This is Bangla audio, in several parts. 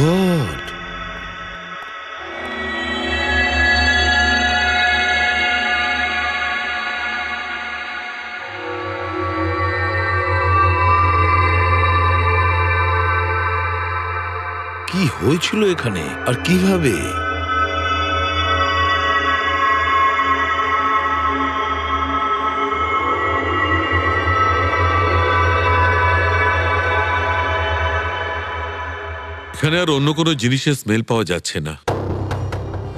গড! কি হয়েছিল এখানে আর কিভাবে? এখানে আর অন্য কোনো জিনিসের স্মেল পাওয়া যাচ্ছে না,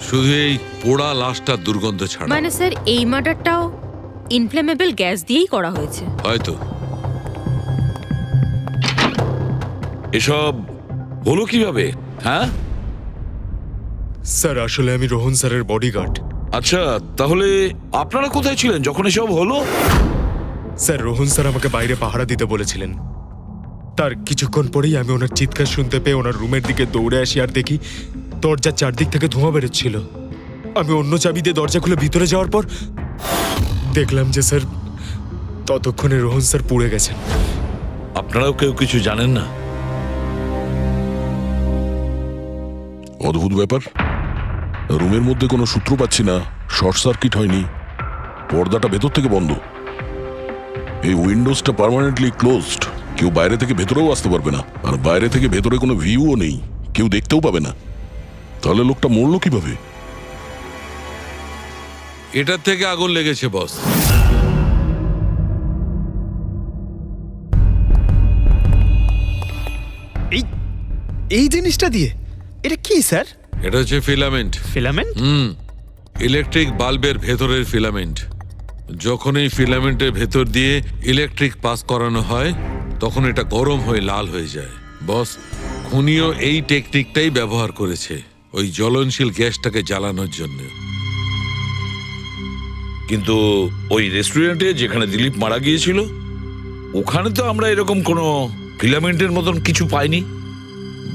শুধু এই পোড়া লাশটার দুর্গন্ধ ছাড়া। মানে স্যার এই মার্ডারটাও ইনফ্লেমেবল গ্যাস দিয়েই করা হয়েছে হয়তো। এসব হলো কিভাবে? হ্যাঁ স্যার, আসলে আমি রোহন স্যারের বডিগার্ড। আচ্ছা, তাহলে আপনারা কোথায় ছিলেন যখন এসব হলো? স্যার, রোহন স্যার আমাকে বাইরে পাহারা দিতে বলেছিলেন। তার কিছুক্ষণ পরেই আমি ওনার চিৎকার শুনতে পেয়ে ওনার রুমের দিকে দৌড়ে আসি আর দেখি দরজার চারদিক থেকে ধোঁয়া বেরোচ্ছিল। আমি অন্য চাবি দিয়ে দরজা খুলে ভিতরে যাওয়ার পর দেখলাম যে স্যার ততক্ষণে রোহন স্যার পুড়ে গেছেন। আপনারাও কেউ কিছু জানেন না? অদ্ভুত ব্যাপার, রুমের মধ্যে কোনো সূত্র পাচ্ছি না, শর্ট সার্কিট হয়নি, পর্দাটা ভেতর থেকে বন্ধ, এই উইন্ডোজটা পার্মানেন্টলি ক্লোজড, কেউ বাইরে থেকে ভেতরেও আসতে পারবে না, আর বাইরে থেকে ভেতরে কোনো ভিউও নেই, কেউ দেখতেও পাবে না। তাহলে লোকটা মরলো কিভাবে? এটার থেকে আগুন লেগেছে বস। এই জিনিসটা দিয়ে এটা কি স্যার? এটা হচ্ছে ফিলামেন্ট। ফিলামেন্ট? ইলেকট্রিক বাল্বের ভেতরের ফিলামেন্ট। যখন এই ফিলামেন্টের ভেতর দিয়ে ইলেকট্রিক পাস করানো হয় তখন এটা গরম হয়ে লাল হয়ে যায়। বস, খুনিও এই টেকনিকটাই ব্যবহার করেছে ওই জ্বলনশীল গ্যাসটাকে জ্বালানোর জন্য। কিন্তু ওই রেস্টুরেন্টে যেখানে দিলীপ মারা গিয়েছিল ওখানে তো আমরা এরকম কোনো ফিলামেন্টের মতন কিছু পাইনি।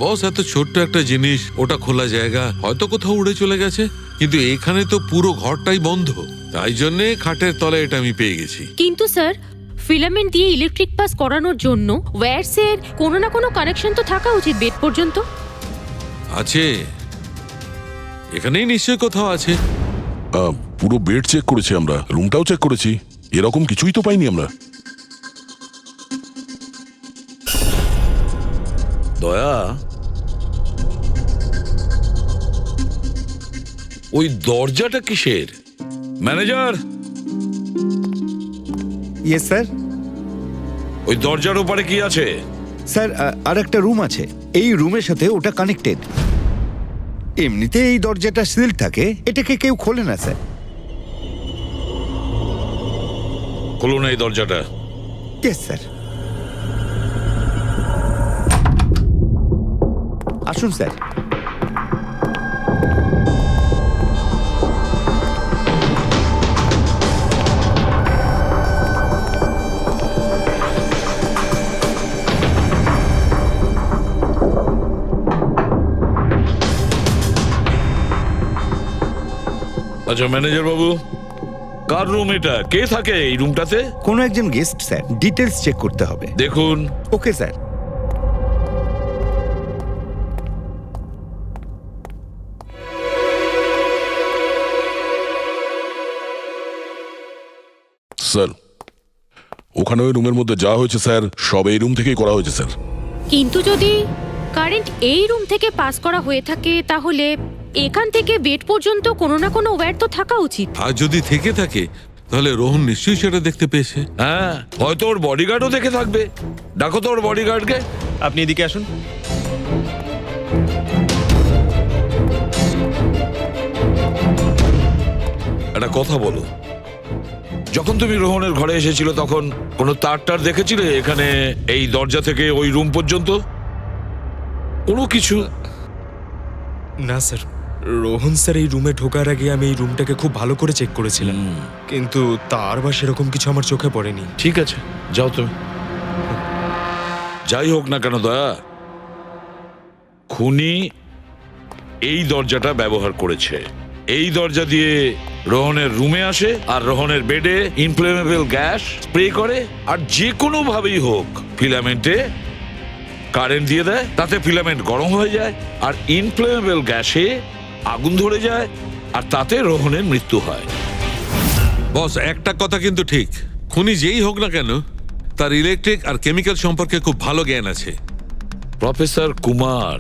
বস, এত ছোট্ট একটা জিনিস, ওটা খোলা জায়গা, হয়তো কোথাও উড়ে চলে গেছে, কিন্তু এখানে তো পুরো ঘরটাই বন্ধ, তাই জন্যে খাটের তলায় এটা আমি পেয়ে গেছি। কিন্তু স্যার ফিলামেন্ট দিয়ে ইলেকট্রিক পাস করানোর জন্য ওয়্যারসের কোনো না কোনো কানেকশন তো থাকা উচিত বেড পর্যন্ত। আছে, এখানেই নিশ্চয়ই কোথাও আছে। পুরো বেড চেক করেছি আমরা, রুমটাও চেক করেছি, এরকম কিছুই তো পাইনি আমরা। দয়া, ওই দরজাটা কিসের? Manager, yes sir. ওই দরজার ওপারে কি আছে? স্যার আর একটা রুম আছে, এই রুমের সাথে ওটা কানেক্টেড। এমনিতে এই দরজাটা সিল থাকে, এটাকে কেউ খোলে না স্যার। খুলুন এই দরজাটা। Yes sir. আসুন স্যার। আচ্ছা ম্যানেজার বাবু, কার রুম এটা? কে থাকে এই রুমটাতে? কোনো একজন গেস্ট স্যার, ডিটেলস চেক করতে হবে। দেখুন। Okay sir. স্যার, ওখানে ওই রুমের মধ্যে যা হয়েছে স্যার সব এই রুম থেকেই করা হয়েছে স্যার। কিন্তু যদি কারেন্ট এই রুম থেকে পাস করা হয়ে থাকে তাহলে এখান থেকে বেড পর্যন্ত কোনো না কোনো ওয়্যার তো থাকা উচিত। আর যদি থেকে থাকে তাহলে রোহন নিশ্চয়ই সেটা দেখতে পেয়েছে। হ্যাঁ, হয়তো ওর বডিগার্ডও দেখে থাকবে। ডাকো তো ওর বডিগার্ডকে। আপনি এদিকে আসুন। একটা কথা বলো, যখন তুমি রোহনের ঘরে এসেছিল তখন কোনো তার দেখেছিলে এখানে এই দরজা থেকে ওই রুম পর্যন্ত? কোনো কিছু? না স্যার, রোহন স্যার এই রুমে ঢোকার আগে আমি এই রুমটাকে খুব ভালো করে চেক করেছিলাম, কিন্তু তার বা সেরকম কিছু আমার চোখে পড়েনি। ঠিক আছে, যাও তুমি। যাই হোক না কেন দয়া, খুনি এই দরজাটা ব্যবহার করেছে। এই দরজা দিয়ে রোহনের রুমে আসে আর রোহনের বেডে ইনফ্লেমেবল গ্যাস স্প্রে করে, আর যে কোনো ভাবেই হোক ফিলামেন্টে কারেন্ট দিয়ে দেয়, তাতে ফিলামেন্ট গরম হয়ে যায়, আর ইনফ্লেমেবল গ্যাসে আগুন ধরে যায়, আর তাতে রোহনের মৃত্যু হয়। বস, একটা কথা কিন্তু ঠিক, খুনি যেই হোক না কেন তার ইলেকট্রিক আর কেমিক্যাল সম্পর্কে খুব ভালো জ্ঞান আছে। প্রফেসর কুমার,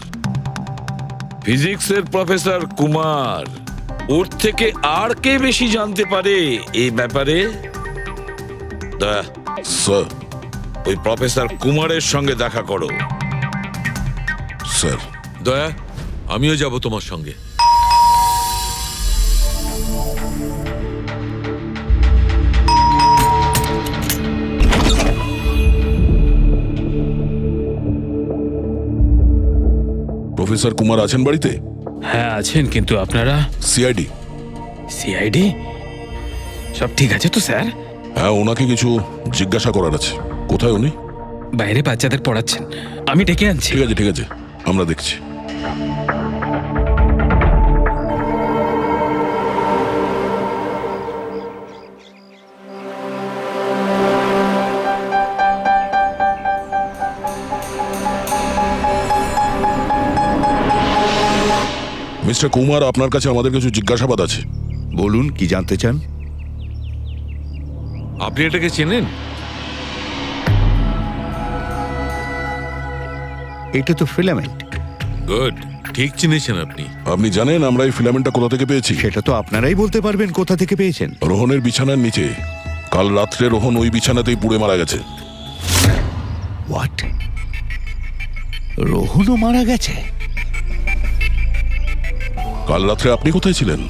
ফিজিক্সের প্রফেসর কুমার, ওর থেকে আর কে বেশি জানতে পারে এই ব্যাপারে? দয়া, স্যার। ওই প্রফেসর কুমারের সঙ্গে দেখা করো। স্যার। দয়া, আমিও যাব তোমার সঙ্গে। প্রফেসর কুমার আছেন বাড়িতে? হ্যাঁ আছেন, কিন্তু আপনারা? সিআইডি। সিআইডি? সব ঠিক আছে তো স্যার? হ্যাঁ, ওনাকে কিছু জিজ্ঞাসা করার আছে। কোথায় উনি? বাইরে বাচ্চাদের পড়াচ্ছেন, আমি ডেকে আনছি। ঠিক আছে, ঠিক আছে, আমরা দেখছি। মিস্টার কুমার, আপনার কাছে আমাদের কিছু জিজ্ঞাসাবাদ আছে। বলুন, কি জানতে চান? আপনি এটাকে চেনেন? এটা তো ফিলামেন্ট। গুড, ঠিক চিনেছেন আপনি। আপনি জানেন আমরা এই ফিলামেন্টটা কোথা থেকে পেয়েছি? সেটা তো আপনারাই বলতে পারবেন কোথা থেকে পেয়েছেন। রোহনের বিছানার নিচে। কাল রাত্রে রোহন ওই বিছানাতেই পুড়ে মারা গেছে। হোয়াট? রোহনও মারা গেছে? কাল রাত্রে আপনি কোথায় ছিলেন?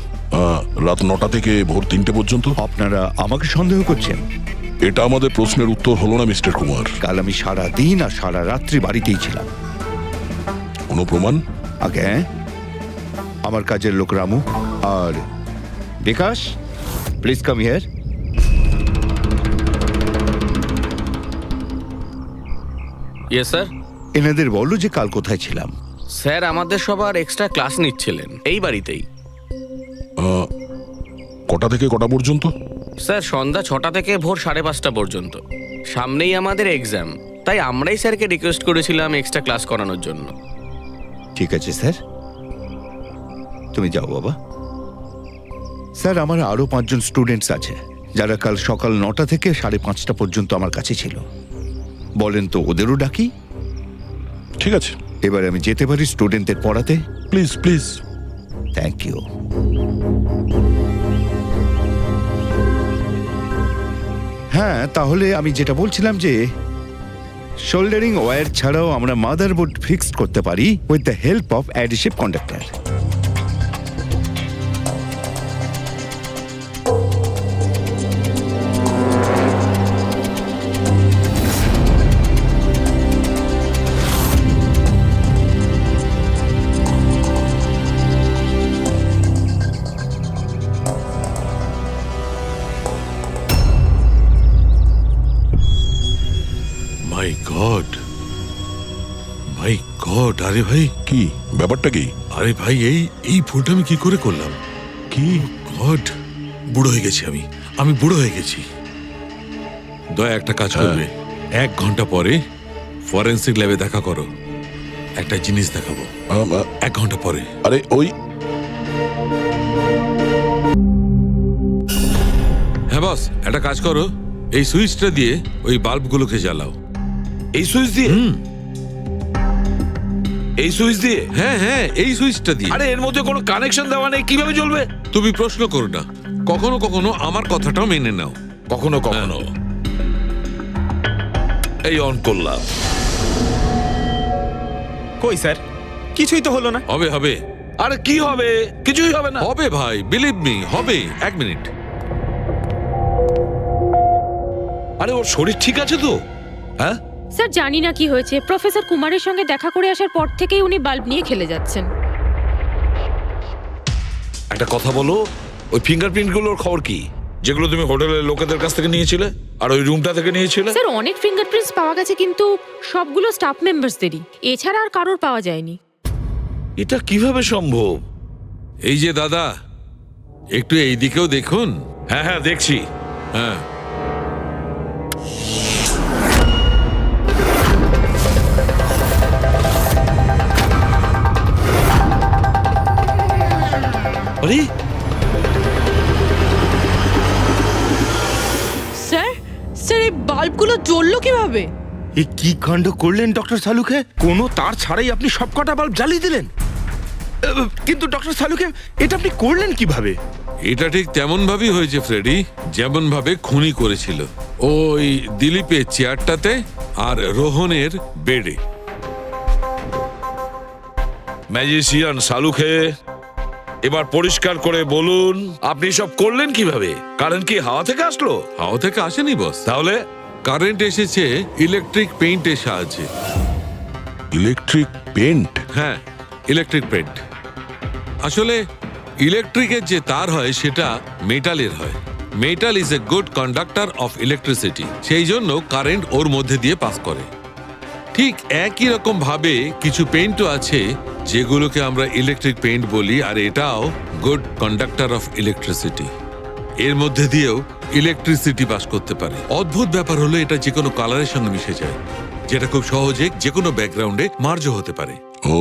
রাত 9টা থেকে ভোর 3টে পর্যন্ত। আপনারা আমাকে সন্দেহ করছেন? এটা আমাদের প্রশ্নের উত্তর হলো না মিস্টার কুমার। কাল আমি সারা দিন আর সারা রাত্রি বাড়িতেই ছিলাম। কোনো প্রমাণ? আগে হ্যাঁ, আমার কাজের লোক রামু আর Bikash, please come here. Yes sir. এনাদের বলো যে কাল কোথায় ছিলাম। স্যার আমাদের সবার এক্সট্রা ক্লাস নিচ্ছিলেন এই বাড়িতেই। কটা থেকে কটা পর্যন্ত? স্যার সন্ধ্যা 6টা থেকে ভোর 5:30 পর্যন্ত। সামনেই আমাদের এক্সাম, তাই আমরাই স্যারকে রিকোয়েস্ট করেছিলাম এক্সট্রা ক্লাস করানোর জন্য। ঠিক আছে স্যার, তুমি যাও বাবা। স্যার, আমার আরো 5 জন স্টুডেন্টস আছে যারা কাল সকাল 9টা থেকে 5:30 পর্যন্ত আমার কাছে ছিল। বলেন তো ওদেরও ডাকি? ঠিক আছে, এবার আমি যেতে পারি স্টুডেন্টদের পড়াতে? Please please. Thank you. হ্যাঁ, তাহলে আমি যেটা বলছিলাম যে শোল্ডারিং ওয়্যার ছাড়াও আমরা মাদারবোর্ড ফিক্সড করতে পারি with the help of adhesive conductor. My god, my god! আরে ভাই, কি ব্যাপারটা? কি? আরে ভাই, এই ভুলটা আমি কি করে করলাম? কি? গড, বুড়ো হয়ে গেছি আমি বুড়ো হয়ে গেছি। দয়া, একটা কাজ করবে, 1 ঘন্টা পরে ফরেন্সিক ল্যাবে দেখা করো। একটা জিনিস দেখাবো। 1 ঘন্টা পরে। আরে ওই হ্যাঁ বস, একটা কাজ করো, এই সুইচটা দিয়ে ওই বাল্বগুলোকে জ্বালাও। এই সুইচ দিয়ে? এই সুইচ দিয়ে? হ্যাঁ হ্যাঁ, এই সুইচটা দিয়ে। আরে এর মধ্যে কোনো কানেকশন দেওয়া নেই, কিভাবে জ্বলবে? তুমি প্রশ্ন করো না, কখনো কখনো আমার কথাটাও মেনে নাও। কখনো কখনো। এই অন করলাম। কই স্যার, কিছুই তো হলো না। হবে হবে। আরে কি হবে? কিছুই হবে না। হবে ভাই, বিলিভ মি, হবে। 1 মিনিট। আরে ওর শরীর ঠিক আছে তো? হ্যাঁ স্যার, জানি না কি হয়েছে, প্রফেসর কুমারের সঙ্গে দেখা করে আসার পর থেকেই উনি বাল্ব নিয়ে খেলে যাচ্ছেন। একটা কথা বলো, ওই ফিঙ্গারপ্রিন্ট গুলোর খবর কি, যেগুলো তুমি হোটেলের লোকেদের কাছ থেকে নিয়েছিলে আর ওই রুমটা থেকে নিয়েছিলে? স্যার, অনেক ফিঙ্গারপ্রিন্টস পাওয়া গেছে, কিন্তু সবগুলো স্টাফ মেম্বারসদেরই, এছাড়া আর কারোর পাওয়া যায়নি। এটা কিভাবে সম্ভব? এই যে দাদা, একটু এই দিকেও দেখুন। হ্যাঁ হ্যাঁ, দেখছি। হ্যাঁ, আরে স্যার স্যার এই বাল্বগুলো জ্বললো কিভাবে? এ কি কাণ্ড করলেন ডক্টর সালুকে? কোনো তার ছাড়াই আপনি সবকটা বাল্ব জ্বালিয়ে দিলেন। কিন্তু ডক্টর সালুকে এটা আপনি করলেন কিভাবে? এটা ঠিক তেমন ভাবেই হয়েছে ফ্রেডি, যেমন ভাবে খুনি করেছিল। ওই দিলীপের চেয়ারটাতে আর রোহনের বেডে। ম্যাজিশিয়ান সালুখে, এবার পরিষ্কার করে বলুন আপনি সব করলেন কিভাবে? কারেন্ট কি হাওয়া থেকে আসলো? হাওয়া থেকে আসেনি বস, তাহলে কারেন্ট এসেছে ইলেকট্রিক পেইন্টের সাহায্যে। Electric paint? হ্যাঁ, ইলেকট্রিক পেইন্ট। আসলে ইলেকট্রিকের যে তার হয় সেটা মেটালের হয়। Metal is a good conductor of electricity, সেই জন্য কারেন্ট ওর মধ্যে দিয়ে পাস করে। ঠিক একই রকম ভাবে কিছু পেইন্টও আছে যেগুলোকে আমরা ইলেকট্রিক পেইন্ট বলি, আর এটাও গুড কন্ডাক্টর অফ ইলেকট্রিসিটি। এর মধ্যে দিয়েও ইলেকট্রিসিটি পাস করতে পারে। অদ্ভুত ব্যাপার হলো এটা যে কোনো কালারের সঙ্গে মিশে যায়, যেটা খুব সহজে যে কোনো ব্যাকগ্রাউন্ডে মার্জও হতে পারে। ও,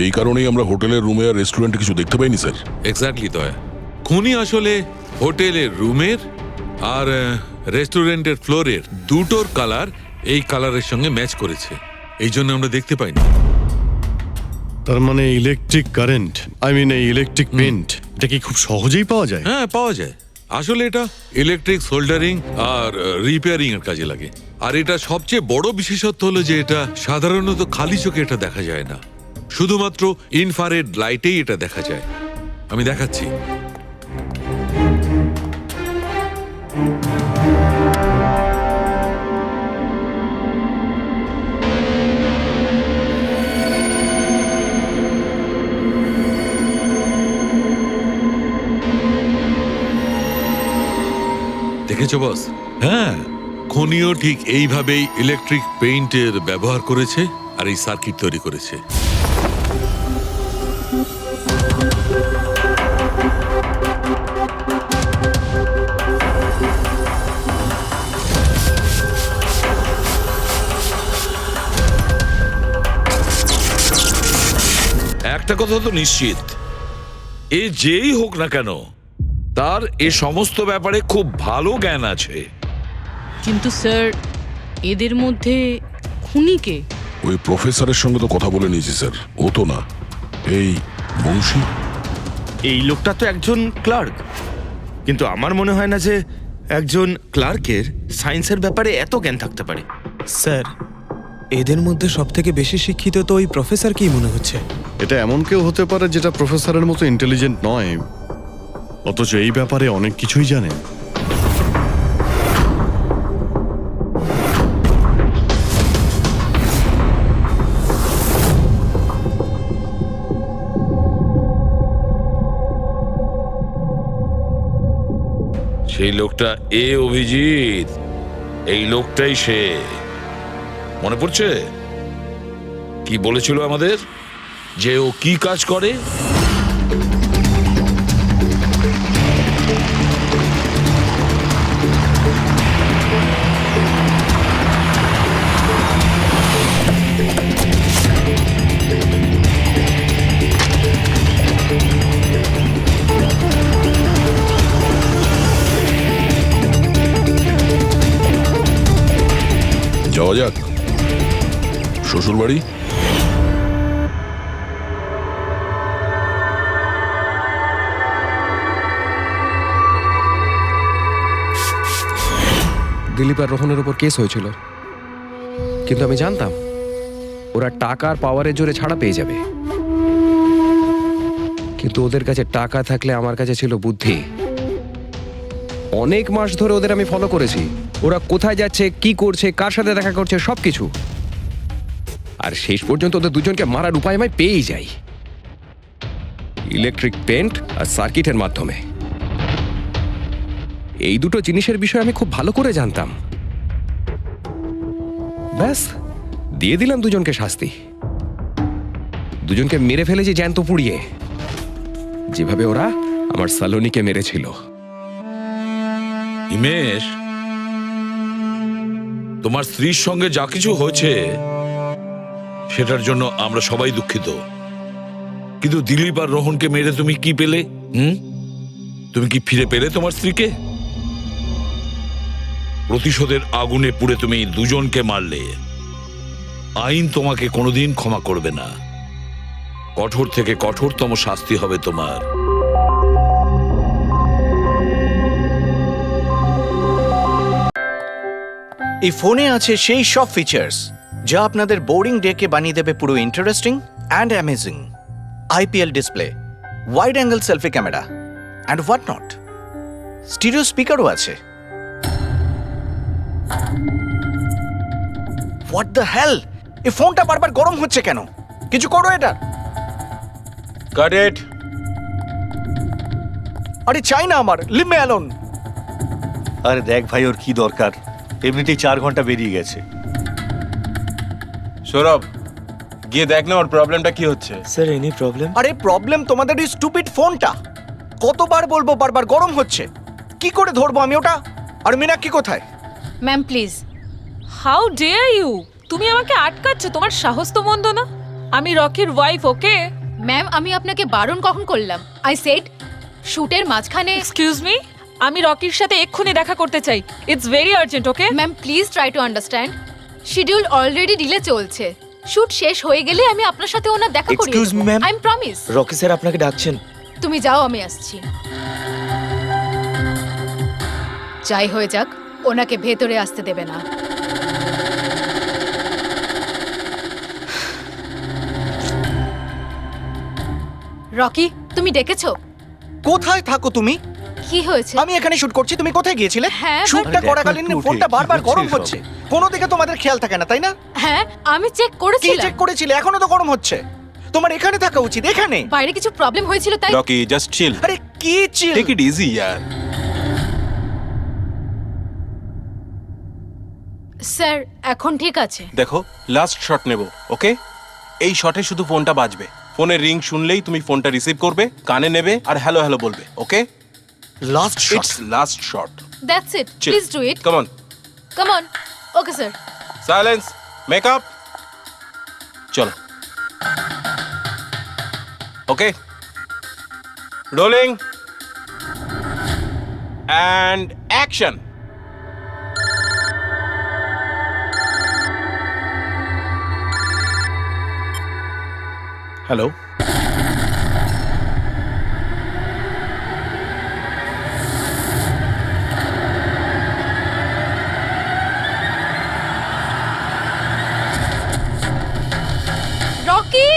এই কারণেই আমরা হোটেলের রুমে আর রেস্টুরেন্টে কিছু দেখতে পাইনি স্যার। এক্স্যাক্টলি দয়া। খুনি আসলে হোটেলের রুমের আর রেস্টুরেন্টের ফ্লোরের দুটোর কালার এই কালারের সঙ্গে ম্যাচ করেছে, এই জন্য আমরা দেখতে পাইনি। তার মানে ইলেকট্রিক কারেন্ট, এই ইলেকট্রিক পেইন্ট, এটা কি খুব সহজেই পাওয়া যায়? হ্যাঁ, পাওয়া যায়। আসলে এটা ইলেকট্রিক সোল্ডারিং আর রিপেয়ারিং এর কাজে লাগে। আর এটা সবচেয়ে বড় বিশেষত্ব হলো যে এটা সাধারণত খালি চোখে এটা দেখা যায় না, শুধুমাত্র ইনফ্রারেড লাইটেই এটা দেখা যায়। আমি দেখাচ্ছি। দেখেছো বস? হ্যাঁ, খনিও ঠিক এইভাবেই ইলেকট্রিক পেইন্টের ব্যবহার করেছে আর এই সার্কিট তৈরি করেছে। একটা কথা তো নিশ্চিত, এ যেই হোক না কেন তার এ সমস্ত ব্যাপারে খুব ভালো জ্ঞান আছে। কিন্তু স্যার এদের মধ্যে খুনি কে? ওই প্রফেসরের সঙ্গে তো কথা বলে নিয়েছি স্যার, ও তো না, এই বংশী। এই লোকটা তো একজন ক্লার্ক, কিন্তু আমার মনে হয় না যে একজন ক্লার্কের সায়েন্সের ব্যাপারে এত জ্ঞান থাকতে পারে। স্যার, এদের মধ্যে সবথেকে বেশি শিক্ষিত তো ওই প্রফেসরকেই মনে হচ্ছে। এটা এমন কেউ হতে পারে যেটা প্রফেসরের মতো ইন্টেলিজেন্ট নয়, অথচ এই ব্যাপারে অনেক কিছুই জানে। সেই লোকটা অভিজিৎ, এই লোকটাই সে। মনে পড়ছে কি বলেছিল আমাদের, যে ও কি কাজ করে? যাওয়া যাক শ্বশুর বাড়ি। দিলীপ আর রোহনের উপর কেস হয়েছিল, কিন্তু আমি জানতাম ওরা টাকার পাওয়ারের জোরে ছাড়া পেয়ে যাবে। কিন্তু ওদের কাছে টাকা থাকলে আমার কাছে ছিল বুদ্ধি। অনেক মাস ধরে ওদের আমি ফলো করেছি, ওরা কোথায় যাচ্ছে, কি করছে, কার সাথে দেখা করছে, সবকিছু। আর শেষ পর্যন্ত ওদের দুজনকে মারার উপায় আমি পেয়েই যাই, ইলেকট্রিক পেন্ট আর সার্কিটের মাধ্যমে। এই দুটো জিনিসের বিষয়ে আমি খুব ভালো করে জানতাম। ব্যাস, দিয়ে দিলাম দুজনকে শাস্তি। দুজনকে মেরে ফেলেছি জ্যান্ত পুড়িয়ে, যেভাবে ওরা আমার সালোনিকে মেরেছিল। হিমেশ, তোমার স্ত্রীর সঙ্গে যা কিছু হয়েছে সেটার জন্য আমরা সবাই দুঃখিত। কিন্তু দিলীপ আর রোহনকে মেরে তুমি কি পেলে? তুমি কি ফিরে পেলে তোমার স্ত্রীকে? প্রতিশোধের আগুনে পুড়ে তুমি দুজনকে মারলে। আইন তোমাকে কোনোদিন ক্ষমা করবে না। কঠোর থেকে কঠোরতম শাস্তি হবে তোমার। এই ফোনে আছে সেই সব ফিচার্স যা আপনাদের বোরিং ডেকে বানিয়ে দেবে পুরো interesting and amazing. IPL display, wide angle selfie camera and what not. Stereo স্পিকারও আছে। হোয়াট দ্য হেল, এই ফোনটা বারবার গরম হচ্ছে কেন? কিছু করো এটা। Got it. আরে চাই না আমার, লিভ মি অ্যালোন। আরে দেখ ভাই, ওর কি দরকার? এমনিতেই 4 ঘন্টা বেরিয়ে গেছে। সৌরভ, গিয়ে দেখ না ওর প্রবলেমটা কি হচ্ছে। Sir any problem? আরে প্রবলেম তোমাদের এই স্টুপিড ফোনটা। কতবার বলবো, বারবার গরম হচ্ছে। কি করে ধরবো আমি ওটা? আর মীনাক্ষী কোথায়? Ma'am please. How dare you! তুমি আমাকে আটকাচ্ছ? তোমার সাহস তো মন্দ না। আমি রকির ওয়াইফ, ওকে? ম্যাম আমি আপনাকে বারণ কখন করলাম? আই সেড শুটের মাঝখানে। এক্সকিউজ মি, আমি রকির সাথে এক্ষুনি দেখা করতে চাই। It's very urgent, okay? Ma'am please try to understand. Schedule already delay চলছে। শুট শেষ হয়ে গেলে আমি আপনার সাথে ওনার দেখা করিয়ে Excuse me, দেব। ma'am. I am promise. Rocky sir আপনাকে ডাকছেন। তুমি যাও, আমি আসছি। যাই হয়ে যাক, ওনাকে ভেতরে আসতে দেবে না। রকি, তুমি ডেকেছো? কোথায় থাকো তুমি? কি হয়েছে? আমি এখানে শুট করছি, তুমি কোথায় গিয়েছিলে? হ্যাঁ, শুটটা আরে দেখো করাকালীন একটু ফোনটা উঠে, বারবার কি গরম হচ্ছে হচ্ছে। কোনো দিকে তোমাদের খেয়াল থাকে না, তাই না? হ্যাঁ আমি চেক কি করেছিলাম। চেক করেছিলে? এখনো তো গরম হচ্ছে। তোমার এখানে থাকা উচিত, এখানে। বাইরে কিছু প্রবলেম হয়েছিল তাই। রকি জাস্ট চিল, আরে কি চিল? টেক ইট ইজি ইয়ার। স্যার এখন ঠিক আছে। দেখো লাস্ট শট নেব, ওকে? এই শটে শুধু ফোনটা বাজবে। ফোনের রিং শুনলেই তুমি ফোনটা রিসিভ করবে, কানে নেবে আর হ্যালো হ্যালো বলবে, okay? Last shot. It's last shot. That's it, please do it. Come on, come on. Okay sir. Silence, makeup, চলো। Okay, rolling and action. Hello. Rocky!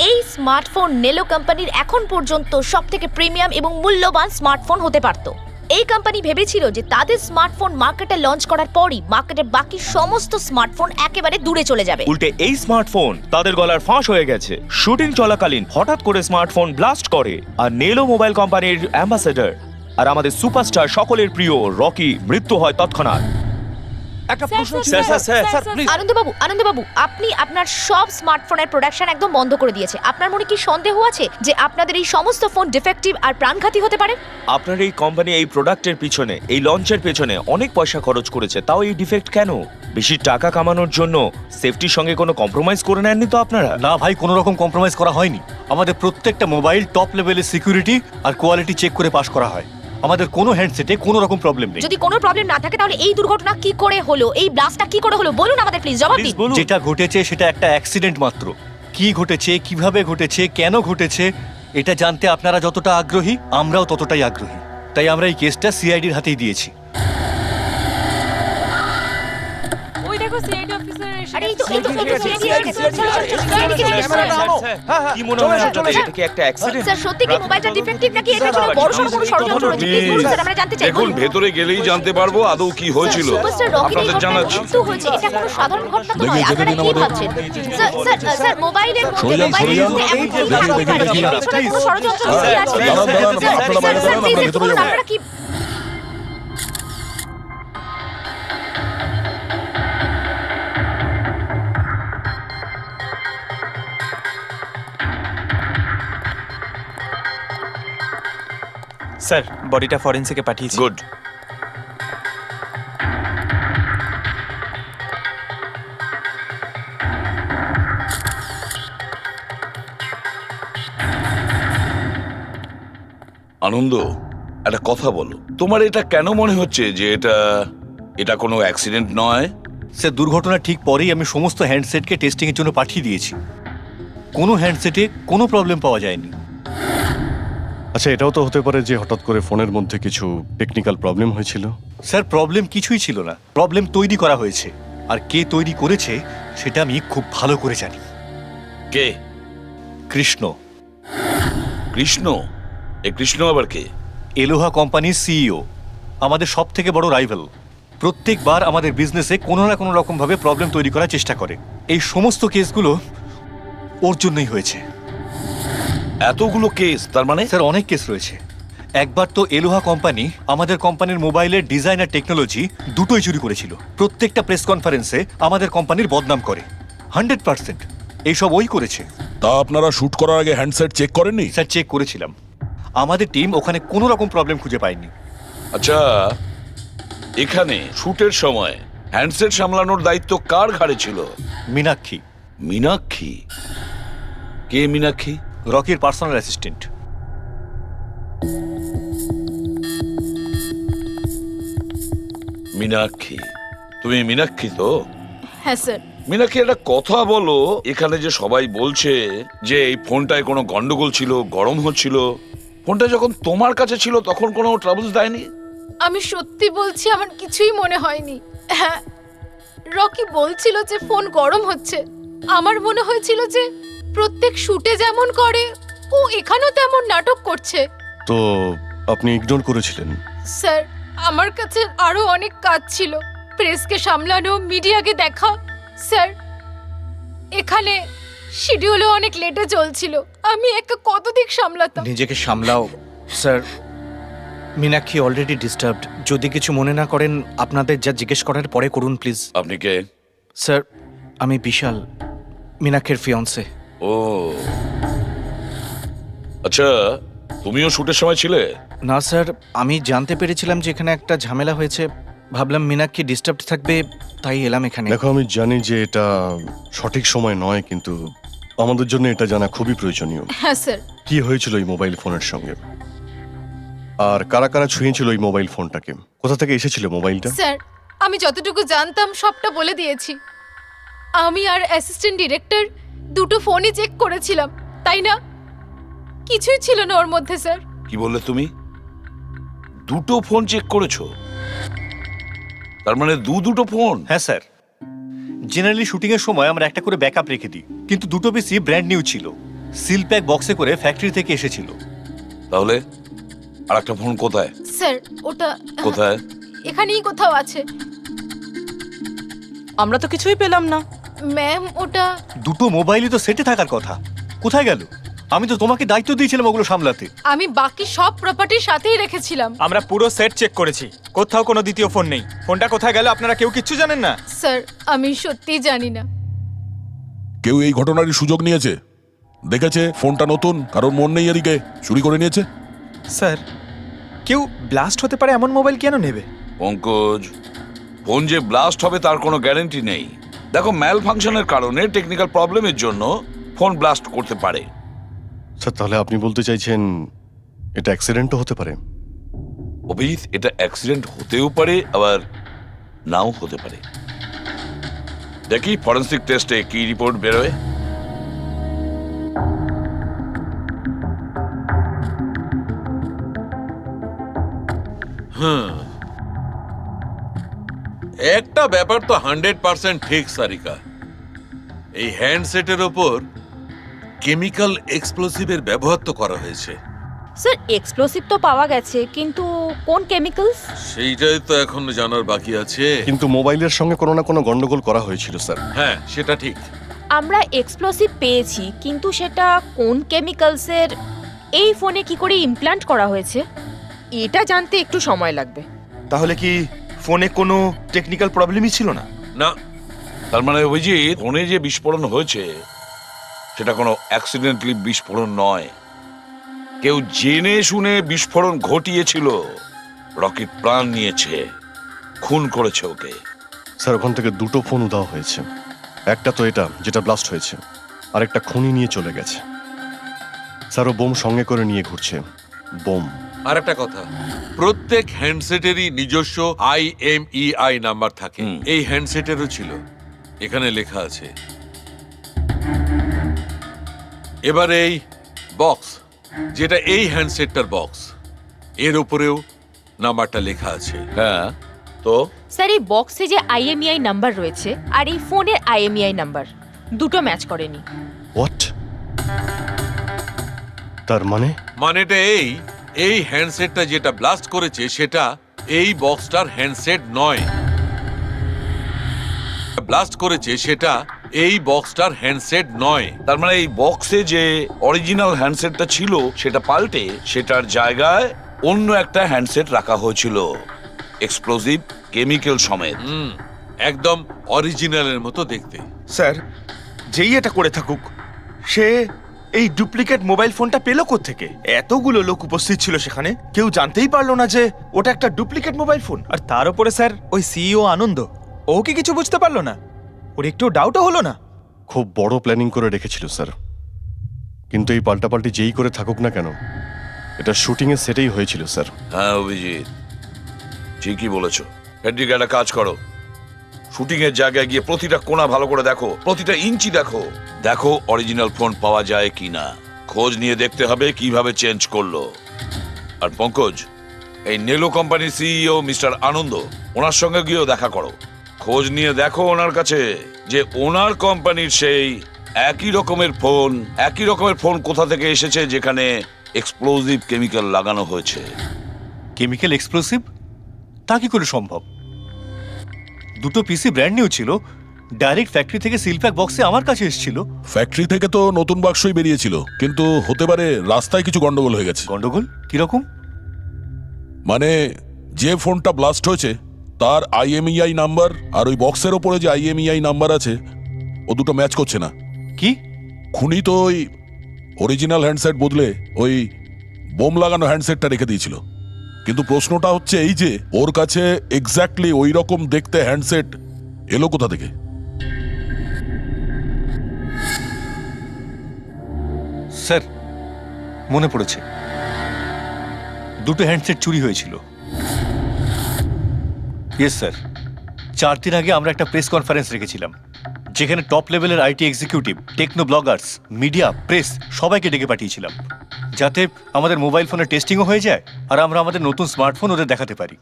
এই স্মার্টফোন নেলো কোম্পানির এখন পর্যন্ত সবথেকে প্রিমিয়াম এবং মূল্যবান স্মার্টফোন হতে পারত। এই কোম্পানি ভেবেছিল যে তাদের স্মার্টফোন মার্কেটে লঞ্চ করার পরই মার্কেটের বাকি সমস্ত স্মার্টফোন একেবারে দূরে চলে যাবে। উল্টে এই স্মার্টফোন তাদের গলার ফাঁস হয়ে গেছে। শুটিং চলাকালীন হঠাৎ করে স্মার্টফোন ব্লাস্ট করে আর নেলো মোবাইল কোম্পানির অ্যাম্বাসেডর আর আমাদের সুপারস্টার সকলের প্রিয় রকি মৃত্যু হয় তৎক্ষণাৎ। একটা প্রশ্ন ছিল। Sir please. আনন্দবাবু, আপনি আপনার সব স্মার্টফোনের প্রোডাকশন একদম বন্ধ করে দিয়েছে। আপনার মনে কি সন্দেহ আছে যে আপনাদের এই সমস্ত ফোন ডিফেক্টিভ আর প্রাণঘাতী হতে পারে? আপনার এই কোম্পানি এই প্রোডাক্টের পিছনে, এই লঞ্চের পেছনে অনেক পয়সা খরচ করেছে, তাও এই ডিফেক্ট কেন? বেশি টাকা কামানোর জন্য সেফটির সঙ্গে কোনো কম্প্রোমাইজ করে নেননি তো আপনারা? না ভাই, কোনো রকম কম্প্রোমাইজ করা হয়নি। আমাদের প্রত্যেকটা মোবাইল টপ লেভেলের সিকিউরিটি আর কোয়ালিটি চেক করে পাস করা হয়। আমাদের কোনো হ্যান্ডসেটে কোনো রকম প্রবলেম নেই। যদি কোনো প্রবলেম না থাকে তাহলে এই দুর্ঘটনা কি করে হলো, এই ব্লাস্টটা কি করে হলো বলুন আমাদের, প্লিজ জবাব দিন। যেটা ঘটেছে সেটা একটা অ্যাক্সিডেন্ট মাত্র। কি ঘটেছে, কিভাবে ঘটেছে, কেন ঘটেছে এটা জানতে আপনারা যতটা আগ্রহী আমরাও ততটাই আগ্রহী। তাই আমরা এই কেসটা সিআইডির হাতেই দিয়েছি। ওই দেখো সিআইডি অফিসার এসে আরে এই তো CID হয়ে গেছে। কি মনে হয় আপনাদের এটা কি একটা অ্যাক্সিডেন্ট? স্যার সত্যি কি মোবাইলটা ডিফেক্টিভ নাকি এটা কোনো বড়সড় কোনো ষড়যন্ত্র রয়েছে? প্লিজ বলুন স্যার, আমরা জানতে চাই। দেখুন, ভেতরে গেলেই জানতে পারবো আদৌ কি হয়েছিল। সুপারস্টার রকির আপনাদের জানাচ্ছি। মৃত্যু হয়েছে, এটা কোনো সাধারণ ঘটনা তো দেখি, নয়। যেতে আপনারা দিন কি আমাদের। ভাবছেন? স্যার মোবাইলের মধ্যে সরে যান, সরে যান। দেখি, পেছনে কোনো ষড়যন্ত্র নিশ্চয়ই আছে। দাঁড়ান, দাঁড়ান, আপনারা বাইরে দাঁড়ান, আমরা ভেতরে যাবো। আপনারা কি স্যার বডিটা ফরেন্সিকে পাঠিয়েছি। গুড। আনন্দ, একটা কথা বলো, তোমার এটা কেন মনে হচ্ছে যে এটা কোনো অ্যাক্সিডেন্ট নয়? স্যার দুর্ঘটনার ঠিক পরেই আমি সমস্ত হ্যান্ডসেটকে টেস্টিংয়ের জন্য পাঠিয়ে দিয়েছি। কোনো হ্যান্ডসেটে কোনো প্রবলেম পাওয়া যায়নি। আচ্ছা, এটাও তো হতে পারে যে হঠাৎ করে ফোনের মধ্যে কিছু টেকনিক্যাল প্রবলেম হয়েছিল। স্যার প্রবলেম কিছুই ছিল না, প্রবলেম তৈরি করা হয়েছে। আর কে তৈরি করেছে সেটা আমি খুব ভালো করে জানি। কে? কৃষ্ণ। কৃষ্ণ? এ কৃষ্ণ আবার কে? এলোহা কোম্পানির সিইও, আমাদের সব থেকে বড় রাইভাল। প্রত্যেকবার আমাদের বিজনেসে কোনো না কোনো রকম ভাবে প্রবলেম তৈরি করার চেষ্টা করে। এই সমস্ত কেসগুলো ওর জন্যই হয়েছে। এতগুলো কেস? তার মানে স্যার অনেক কেস রয়েছে। একবার তো এলোহা কোম্পানি আমাদের কোম্পানির মোবাইলের ডিজাইন আর টেকনোলজি দুটোই চুরি করেছিল। প্রত্যেকটা প্রেস কনফারেন্সে আমাদের কোম্পানির বদনাম করে। 100% এইসব ওই করেছে। তা আপনারা শুট করার আগে হ্যান্ডসেট চেক করেননি? স্যার চেক করেছিলাম, আমাদের টিম ওখানে কোনো রকম প্রবলেম খুঁজে পায়নি। আচ্ছা, এখানে শুটের সময় হ্যান্ডসেট সামলানোর দায়িত্ব কার ঘাড়ে ছিল? মীনাক্ষী। মীনাক্ষী? কে মীনাক্ষী? রকির পার্সোনাল অ্যাসিস্ট্যান্ট। মীনাক্ষী? তুমি মীনাক্ষী তো? হ্যাঁ স্যার। মীনাক্ষী, একটা কথা বলো, এখানে যে সবাই বলছে যে এই ফোনটায় কোনো গন্ডগোল ছিল, গরম হচ্ছিল, ফোনটা যখন তোমার কাছে ছিল তখন কোনো ট্রাবলস দেয়নি? আমি সত্যি বলছি, আমার কিছুই মনে হয়নি। হ্যাঁ, রকি বলছিল যে ফোন গরম হচ্ছে। আমার মনে হয়েছিল যে প্রত্যেক শুটে যেমন করে ও এখানেও তেমন নাটক করছে। তো আপনি ইগনোর করেছিলেন? স্যার, আমার কাছে আরো অনেক কাজ ছিল, প্রেসকে সামলানো, মিডিয়াকে দেখা। স্যার, এখানে শিডিউলও অনেক লেটে চলছিল, আমি একা কত দিক সামলাতাম। নিজেকে সামলাও স্যার। Meenakshi already disturbed. যদি কিছু মনে না করেন, আপনাদের যা জিজ্ঞেস করার পরে করুন প্লিজ। আপনি কে? স্যার, আমি বিশাল, মীনাক্ষীর ফিয়ন্সে। ও আচ্ছা, তুমিও শুটের সময় ছিলে? না স্যার, আমি জানতে পেরেছিলাম যে এখানে একটা ঝামেলা হয়েছে। ভাবলাম মীনাক্ষী ডিস্টার্ব থাকবে, তাই এলাম এখানে। দেখো, আমি জানি যে এটা সঠিক সময় নয়, কিন্তু আমাদের জন্য এটা জানা খুবই প্রয়োজনীয়। হ্যাঁ স্যার। কি হয়েছিল এই মোবাইল ফোনের সঙ্গে, আর কারা কারা ছুঁয়েছিল এই মোবাইল ফোনটাকে, কোথা থেকে এসেছিল মোবাইলটা? স্যার, আমি যতটুকু জানতাম সবটা বলে দিয়েছি। আমি আর অ্যাসিস্ট্যান্ট ডিরেক্টর দুটো ফোনই চেক করেছিলাম, তাই না? কিছুই ছিল না ওর মধ্যে স্যার। কি বললে তুমি? দুটো ফোন চেক করেছো? তার মানে দুটো ফোন? হ্যাঁ স্যার, জেনারেলি শুটিং এর সময় আমরা একটা করে ব্যাকআপ রেখে দিই, কিন্তু দুটো পিসই ব্র্যান্ড নিউ ছিল, সিল প্যাক বক্সে করে ফ্যাক্টরি থেকে এসেছিল। তাহলে আর একটা ফোন কোথায়? স্যার, ওটা কোথায়? এখানেই কোথাও আছে। আমরা তো কিছুই পেলাম না। ম্যাম, ওটা দুটো মোবাইলই তো সেটে থাকার কথা, কোথায় গেল? আমি তো তোমাকে দায়িত্ব দিয়েছিলাম ওগুলো সামলাতে। আমি বাকি সব প্রপার্টির সাথেই রেখেছিলাম। আমরা পুরো সেট চেক করেছি, কোথাও কোনো দ্বিতীয় ফোন নেই। ফোনটা কোথায় গেল আপনারা কেউ কিচ্ছু জানেন না? স্যার, আমি সত্যিই জানি না। কেউ এই ঘটনারই সুযোগ নিয়েছে? দেখেছে ফোনটা নতুন, কারোর মন নেই এদিকে, চুরি করে নিয়েছে? স্যার, কেউ ব্লাস্ট হতে পারে এমন মোবাইল কেন নেবে? পঙ্কজ, ফোন যে ব্লাস্ট হবে তার কোনো গ্যারান্টি নেই। দেখো, ম্যাল ফাংশনের কারণে, টেকনিক্যাল প্রবলেমের জন্য ফোন ব্লাস্ট করতে পারে। স্যার, তাহলে আপনি বলতে চাইছেন এটা অ্যাক্সিডেন্টও হতে পারে? অভিজিৎ, এটা অ্যাক্সিডেন্ট হতেও পারে, আবার নাও হতে পারে। দেখি ফরেন্সিক টেস্টে কি রিপোর্ট বেরোয়। একটা ব্যাপার তো 100% ঠিক সারিকা, এই হ্যান্ডসেটের ওপর কেমিক্যাল এক্সপ্লোসিভের ব্যবহার তো করা হয়েছে। স্যার, এক্সপ্লোসিভ তো পাওয়া গেছে, কিন্তু কোন কেমিক্যালস সেইটাই তো এখন জানার বাকি আছে। কিন্তু মোবাইলের সঙ্গে কোনো না কোনো গন্ডগোল করা হয়েছিল স্যার। হ্যাঁ, সেটা ঠিক। আমরা এক্সপ্লোসিভ পেয়েছি, কিন্তু সেটা কোন কেমিক্যালসের, এই ফোনে কি করে ইমপ্ল্যান্ট করা হয়েছে, এটা জানতে একটু সময় লাগবে। তাহলে কি ফোনে কোনো টেকনিক্যাল প্রবলেমই ছিল না? না। তার মানে অভিজিৎ, ফোনে যে বিস্ফোরণ হয়েছে সেটা কোনো অ্যাক্সিডেন্টালি বিস্ফোরণ নয়। কেউ জেনে শুনে বিস্ফোরণ ঘটিয়েছিল, রকির প্রাণ নিয়েছে, খুন করেছে ওকে। স্যার ওখান থেকে দুটো ফোন উধাও হয়েছে। একটা তো এটা যেটা ব্লাস্ট হয়েছে, আর একটা খুনি নিয়ে চলে গেছে। স্যার ও বোম সঙ্গে করে নিয়ে ঘুরছে, বোম। আর একটা কথা, প্রত্যেক হ্যান্ডসেটেরই নিজস্ব IMEI নাম্বার থাকে। এই হ্যান্ডসেটেরও ছিল, এখানে লেখা আছে। এবার এই বক্স, যেটা এই হ্যান্ডসেটটার বক্স, এর উপরেও নাম্বারটা লেখা আছে। হ্যাঁ, তো স্যার এই বক্সে যে IMEI নাম্বার রয়েছে আর এই ফোনের IMEI নাম্বার দুটো ম্যাচ করেনি। হোয়াট? তার মানে? মানেটা এই হ্যান্ডসেটটা যেটা ব্লাস্ট করেছে সেটা এই বক্সটার হ্যান্ডসেট নয়। ব্লাস্ট করেছে সেটা এই বক্সটার হ্যান্ডসেট নয়। তার মানে এই বক্সে যে অরিজিনাল হ্যান্ডসেটটা ছিল সেটা পাল্টে সেটার জায়গায় অন্য একটা হ্যান্ডসেট রাখা হয়েছিল, এক্সপ্লোসিভ কেমিক্যাল সমেত। একদম অরিজিনালের মতো দেখতে। স্যার, যেই এটা করে থাকুক, সে এই ডুপ্লিকেট মোবাইল ফোনটা পেল কোত্থেকে? এতগুলো লোক উপস্থিত ছিল সেখানে, কেউ জানতেই পারলো না যে ওটা একটা ডুপ্লিকেট মোবাইল ফোন। আর তার উপরে স্যার ওই সিইও আনন্দ, ও কি কিছু বুঝতে পারলো না? ওর একটু ডাউটও হলো না? খুব বড় প্ল্যানিং করে রেখেছিল স্যার। কিন্তু এই পাল্টাপাল্টি যেই করে থাকুক না কেন, এটা শুটিং এর সেটেই হয়েছিল স্যার। হ্যাঁ অভিজিৎ, ঠিকই বলেছো। ফেডরিক, একটা কাজ করো, শুটিং এর জায়গায় গিয়ে প্রতিটা কোণা ভালো করে দেখো, প্রতিটা ইঞ্চি দেখো, দেখো অরিজিনাল ফোন পাওয়া যায় কিনা। খোঁজ নিয়ে দেখতে হবে কিভাবে চেঞ্জ করলো। আর পঙ্কজ, এই নেলো কোম্পানির সিইও মিস্টার আনন্দ, ওনার সঙ্গে গিয়েও দেখা করো। খোঁজ নিয়ে দেখো ওনার কাছে যে ওনার কোম্পানির সেই একই রকমের ফোন কোথা থেকে এসেছে যেখানে এক্সপ্লোসিভ কেমিক্যাল লাগানো হয়েছে। Chemical explosive? তা কি করে সম্ভব? দুটো পিসি ব্র্যান্ড নিউ ছিল, ডাইরেক্ট ফ্যাক্টরি থেকে সিলপ্যাক বক্সে আমার কাছে এসেছিল। ফ্যাক্টরি থেকে তো নতুন বাক্সই বেরিয়েছিল, কিন্তু হতে পারে রাস্তায় কিছু গন্ডগোল হয়ে গেছে। গন্ডগোল কিরকম? মানে যে ফোনটা ব্লাস্ট হয়েছে তার IMEI নাম্বার আর ওই বক্সের ওপরে যে IMEI নাম্বার আছে ও দুটো ম্যাচ করছে না। কি? খুনি তো ওই অরিজিনাল হ্যান্ডসেট বদলে ওই বোম লাগানো হ্যান্ডসেটটা রেখে দিয়েছিল। কিন্তু প্রশ্নটা হচ্ছে এই যে ওর কাছে এক্স্যাক্টলি ওই রকম দেখতে হ্যান্ডসেট এলো কোথা থেকে? স্যার, মনে পড়েছে, দুটো হ্যান্ডসেট চুরি হয়েছিল। ইয়েস স্যার, 4 দিন আগে আমরা একটা প্রেস কনফারেন্স রেখেছিলাম, যেখানে টপ লেভেলের IT executive, techno bloggers, media, press সবাইকে ডেকে পাঠিয়েছিলাম, যাতে আমাদের মোবাইল ফোনের টেস্টিংও হয়ে যায় আর আমরা আমাদের নতুন স্মার্টফোন ওদের দেখাতে পারি।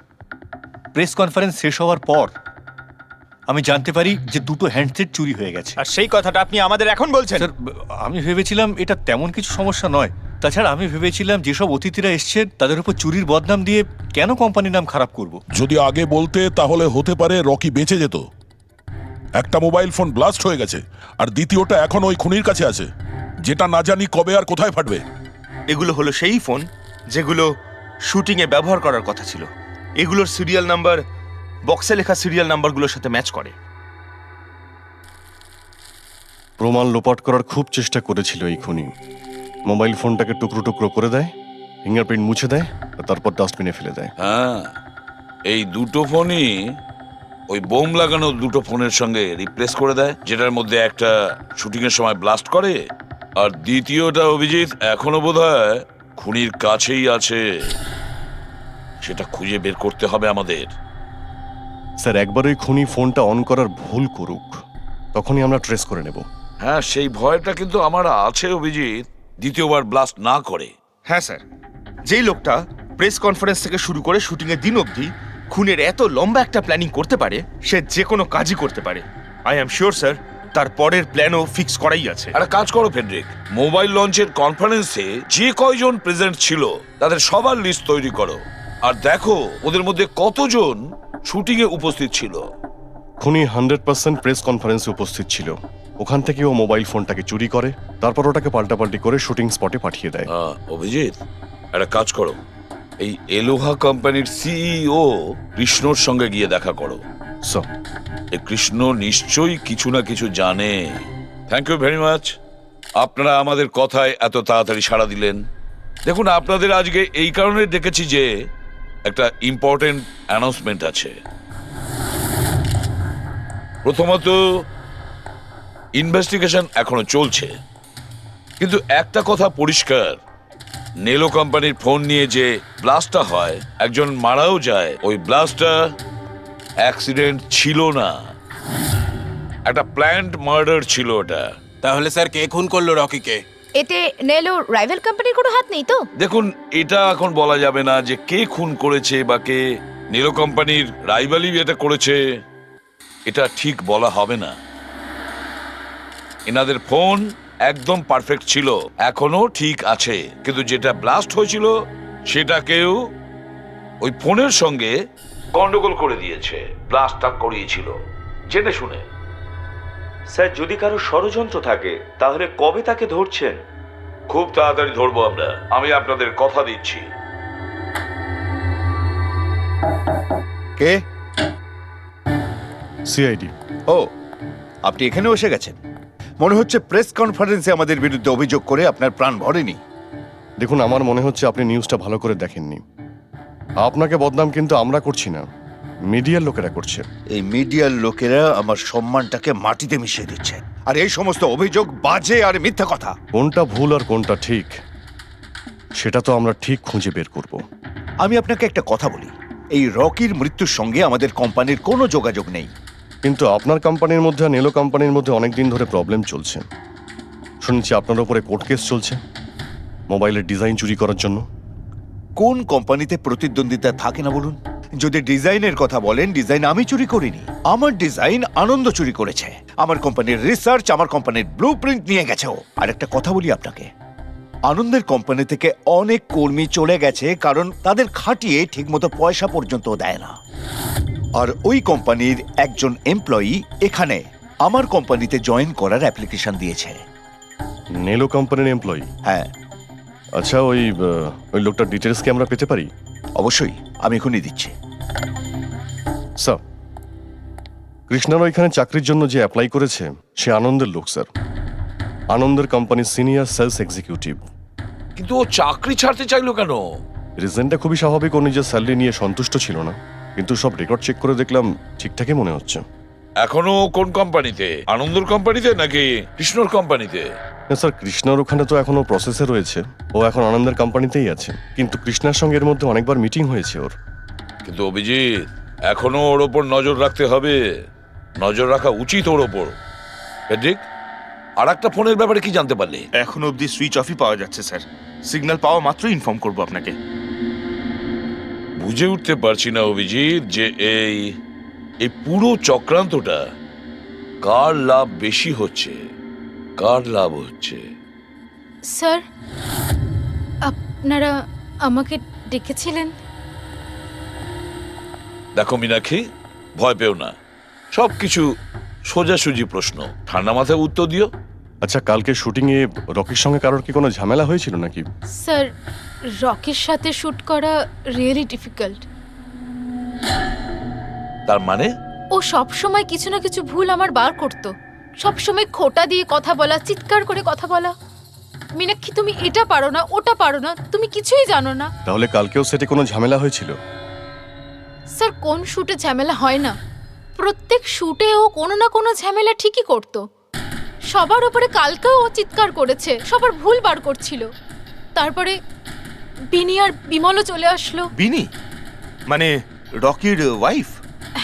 প্রেস কনফারেন্স শেষ হওয়ার পর আমি জানতে পারি যে দুটো হ্যান্ডসেট চুরি হয়ে গেছে। আর সেই কথাটা আপনি আমাদের এখন বলছেন? স্যার, আমি ভেবেছিলাম এটা তেমন কিছু সমস্যা নয়। তাছাড়া আমি ভেবেছিলাম যেসব অতিথিরা এসছেন তাদের উপর চুরির বদনাম দিয়ে কেন কোম্পানির নাম খারাপ করব। যদি আগে বলতে তাহলে হতে পারে রকি বেঁচে যেত। একটা মোবাইল ফোন ব্লাস্ট হয়ে গেছে আর দ্বিতীয়টা এখন ওই খুনির কাছে আছে, যেটা না জানি কবে আর কোথায় ফাটবে। এগুলো হলো সেই ফোন যেগুলো শুটিং এ ব্যবহার করার কথা ছিল। এগুলোর সিরিয়াল নাম্বার বক্সে লেখা সিরিয়াল নাম্বারগুলোর সাথে ম্যাচ করে। প্রমাণ লোপাট করার খুব চেষ্টা করেছিল এই খুনি। মোবাইল ফোনটাকে টুকরো টুকরো করে দেয়, ফিঙ্গারপ্রিন্ট মুছে দেয়, আর তারপর ডাস্টবিনে ফেলে দেয়। হ্যাঁ, এই দুটো ফোনই ওই বোম লাগানো দুটো ফোনের সঙ্গে রিপ্লেস করে দেয়, যেটার মধ্যে একটা শুটিং এর সময় ব্লাস্ট করে আর দ্বিতীয়টা অভিজিৎ এখনো বোধহয় খুনির কাছেই আছে। সেটা খুঁজে বের করতে হবে আমাদের। স্যার, একবার ওই খুনি ফোনটা অন করার ভুল করুক, তখনই আমরা ট্রেস করে নেব। হ্যাঁ, সেই ভয়টা কিন্তু আমার আছে অভিজিৎ, দ্বিতীয়বার ব্লাস্ট না করে। হ্যাঁ স্যার, যেই লোকটা প্রেস কনফারেন্স থেকে শুরু করে শুটিং এর দিন অবধি খুনের এত লম্বা একটা প্ল্যানিং করতে পারে, সে যে কোনো কাজই করতে পারে। আই অ্যাম শিওর স্যার, তার পরের প্ল্যানও ফিক্স করাই আছে। একটা কাজ করো ফেডরিক, মোবাইল লঞ্চের কনফারেন্সে যে কয়জন প্রেজেন্ট ছিল তাদের সবার লিস্ট তৈরি করো আর দেখো ওদের মধ্যে কতজন শুটিং এ উপস্থিত ছিল। খুনি 100% প্রেস কনফারেন্সে উপস্থিত ছিল। ওখান থেকে ও মোবাইল ফোনটাকে চুরি করে, তারপর ওটাকে পাল্টাপাল্টি করে শুটিং স্পটে পাঠিয়ে দেয়। অভিজিৎ, একটা কাজ করো, এই এলোহা কোম্পানির সিইও কৃষ্ণর সঙ্গে গিয়ে দেখা করো। এই কৃষ্ণ নিশ্চয়ই কিছু না কিছু জানে। থ্যাংক ইউ ভেরি মাচ, আপনারা আমাদের কথায় এত তাড়াতাড়ি সাড়া দিলেন। দেখুন, আপনাদের আজকে এই কারণে ডেকেছি যে একটা ইম্পর্টেন্ট অ্যানাউন্সমেন্ট আছে। প্রথমত, ইনভেস্টিগেশন এখনো চলছে, কিন্তু একটা কথা পরিষ্কার, নেলো কোম্পানির ফোন নিয়ে যে ব্লাস্টটা হয়, একজন মারাও যায়, ওই ব্লাস্টটা অ্যাক্সিডেন্ট ছিল না, একটা প্ল্যান্ড মার্ডার ছিল ওটা। তাহলে স্যার কে খুন করলো রকিকে? এতে নেলো রাইভাল কোম্পানির কোনো হাত নেই তো? দেখুন, এটা এখন বলা যাবে না যে কে খুন করেছে বা কে নেলো কোম্পানির রাইভালি এটা করেছে, এটা ঠিক বলা হবে না। এনাদের ফোন একদম পারফেক্ট ছিল, এখনো ঠিক আছে, কিন্তু যেটা ব্লাস্ট হয়েছিল সেটা কেউ ওই ফোনের সঙ্গে গন্ডগোল করে দিয়েছে, ব্লাস্টটা করিয়েছিল জেনে শুনে। স্যার, যদি কারো ষড়যন্ত্র থাকে তাহলে কবে তাকে ধরছেন? খুব তাড়াতাড়ি ধরবো আমরা, আমি আপনাদের কথা দিচ্ছি। কে? সিআইডি। ও, আপনি এখানে এসে গেছেন। মনে হচ্ছে প্রেস কনফারেন্সে আমাদের বিরুদ্ধে অভিযোগ করে আপনার প্রাণ ভরেনি। দেখুন, আমার মনে হচ্ছে আপনি নিউজটা ভালো করে দেখেননি। আপনাকে বদনাম কিন্তু আমরা করছি না, মিডিয়ার লোকেরা করছে। এই মিডিয়ার লোকেরা আমার সম্মানটাকে মাটিতে মিশিয়ে দিচ্ছে, আর এই সমস্ত অভিযোগ বাজে আর মিথ্যা কথা। কোনটা ভুল আর কোনটা ঠিক সেটা তো আমরা ঠিক খুঁজে বের করব। আমি আপনাকে একটা কথা বলি, এই রকির মৃত্যুর সঙ্গে আমাদের কোম্পানির কোনো যোগাযোগ নেই। কিন্তু আপনার কোম্পানির মধ্যে আর নেলো কোম্পানির মধ্যে অনেক দিন ধরে প্রবলেম চলছে। শুনছি আপনার উপরে কোর্ট কেস চলছে মোবাইলের ডিজাইন চুরি করার জন্য। কোন কোম্পানিতে প্রতিদ্বন্দ্বিতা থাকে না বলুন? যদি ডিজাইনের কথা বলেন, ডিজাইন আমি চুরি করিনি, আমার ডিজাইন আনন্দ চুরি করেছে। আমার কোম্পানির রিসার্চ, আমার কোম্পানির ব্লুপ্রিন্ট নিয়ে গেছে ও। আর একটা কথা বলি আপনাকে, আনন্দের কোম্পানি থেকে অনেক কর্মী চলে গেছে কারণ তাদের খাটিয়ে ঠিকমতো পয়সা পর্যন্ত দেয় না। আর ওই কোম্পানির একজন এমপ্লয়ি এখানে আমার কোম্পানিতে জয়েন করার অ্যাপ্লিকেশন দিয়েছে। নেলো কোম্পানির এমপ্লয়ি? হ্যাঁ। আচ্ছা, ওই লোকটার ডিটেলস কি আমরা পেতে পারি? অবশ্যই, আমি এখনই দিচ্ছি। স্যার, কৃষ্ণার ওইখানে চাকরির জন্য যে অ্যাপ্লাই করেছে সে আনন্দের লোক স্যার, আনন্দের কোম্পানির সিনিয়র সেলস এক্সিকিউটিভ। কিন্তু ও চাকরি ছাড়তে চাইলো কেন? রিজনটা খুবই স্বাভাবিক, ও নিজের স্যালারি নিয়ে সন্তুষ্ট ছিল না, কিন্তু সব রেকর্ড চেক করে দেখলাম ঠিকঠাকই মনে হচ্ছে। এখনো কোন কোম্পানিতে? আনন্দর কোম্পানিতে নাকি কৃষ্ণর কোম্পানিতে? না স্যার, কৃষ্ণার ওখানে তো এখনো প্রসেসে রয়েছে, ও এখন আনন্দের কোম্পানিতেই আছে, কিন্তু কৃষ্ণার সঙ্গে এর মধ্যে অনেকবার মিটিং হয়েছে ওর। কিন্তু অভিজিৎ, এখনো ওর ওপর নজর রাখতে হবে, নজর রাখা উচিত ওর ওপর। ঠিক। আর একটা ফোনের ব্যাপারে কি জানতে পারলি? এখনো অবধি সুইচ অফই পাওয়া যাচ্ছে স্যার, সিগন্যাল পাওয়া মাত্রই ইনফর্ম করবো আপনাকে। বুঝে উঠতে পারছি না অভিজিৎ যে এই পুরো চক্রান্তটা কার লাভ বেশি হচ্ছে, কার লাভ হচ্ছে। স্যার, আপনারা আমাকে ডেকেছিলেন? দেখো মীনাক্ষী, ভয় পেও না, সবকিছু সোজাসুজি প্রশ্ন, ঠান্ডা মাথায় উত্তর দিও। আচ্ছা, কালকে শুটিংয়ে রকির সঙ্গে কারোর কি কোনো ঝামেলা হয়েছিল নাকি? স্যার, রকির সাথে শুট করা রিয়েলি ডিফিকাল্ট। তার মানে? ও সব সময় কিছু না কিছু ভুল আমার বার করতো, সব সময় খোঁটা দিয়ে কথা বলা, চিৎকার করে কথা বলা। মীনাক্ষী, তুমি এটা পারো না, ওটা পারো না, তুমি কিছুই জানো না। তাহলে কালকেও সেটে কোনো ঝামেলা হয়েছিল? স্যার, কোন শুটে ঝামেলা হয় না? প্রত্যেক শুটে ও কোনো না কোনো ঝামেলা ঠিকই করতো। সবার উপরে কালকেও ও চিৎকার করেছে, সবার ভুল বার করছিল। তারপরে বিনি আর বিমলও চলে আসলো। বিনি মানে রকির ওয়াইফ?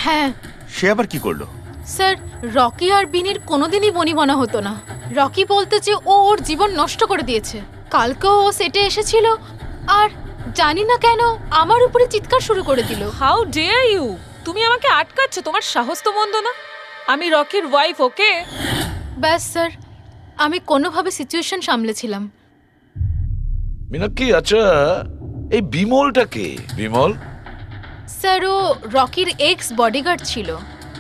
হ্যাঁ। সে আবার কি করলো? স্যার, রকি আর বিনির কোনোদিনই বনিবনা হতো না। রকি বলতে যে ও ওর জীবন নষ্ট করে দিয়েছে। কালকেও ও সেটে এসেছিল আর জানি না কেন আমার উপরে চিৎকার শুরু করে দিল। How dare you! তুমি আমাকে আটকাচ্ছ, তোমার সাহস তো মন্দ না। আমি রকির ওয়াইফ, ওকে? ব্যাস স্যার, আমি কোনোভাবে সিচুয়েশন সামলেছিলাম। মীনাক্ষী, আচ্ছা এই বিমলটা কে? বিমল? স্যার, ও রকির এক্স বডিগার্ড ছিল।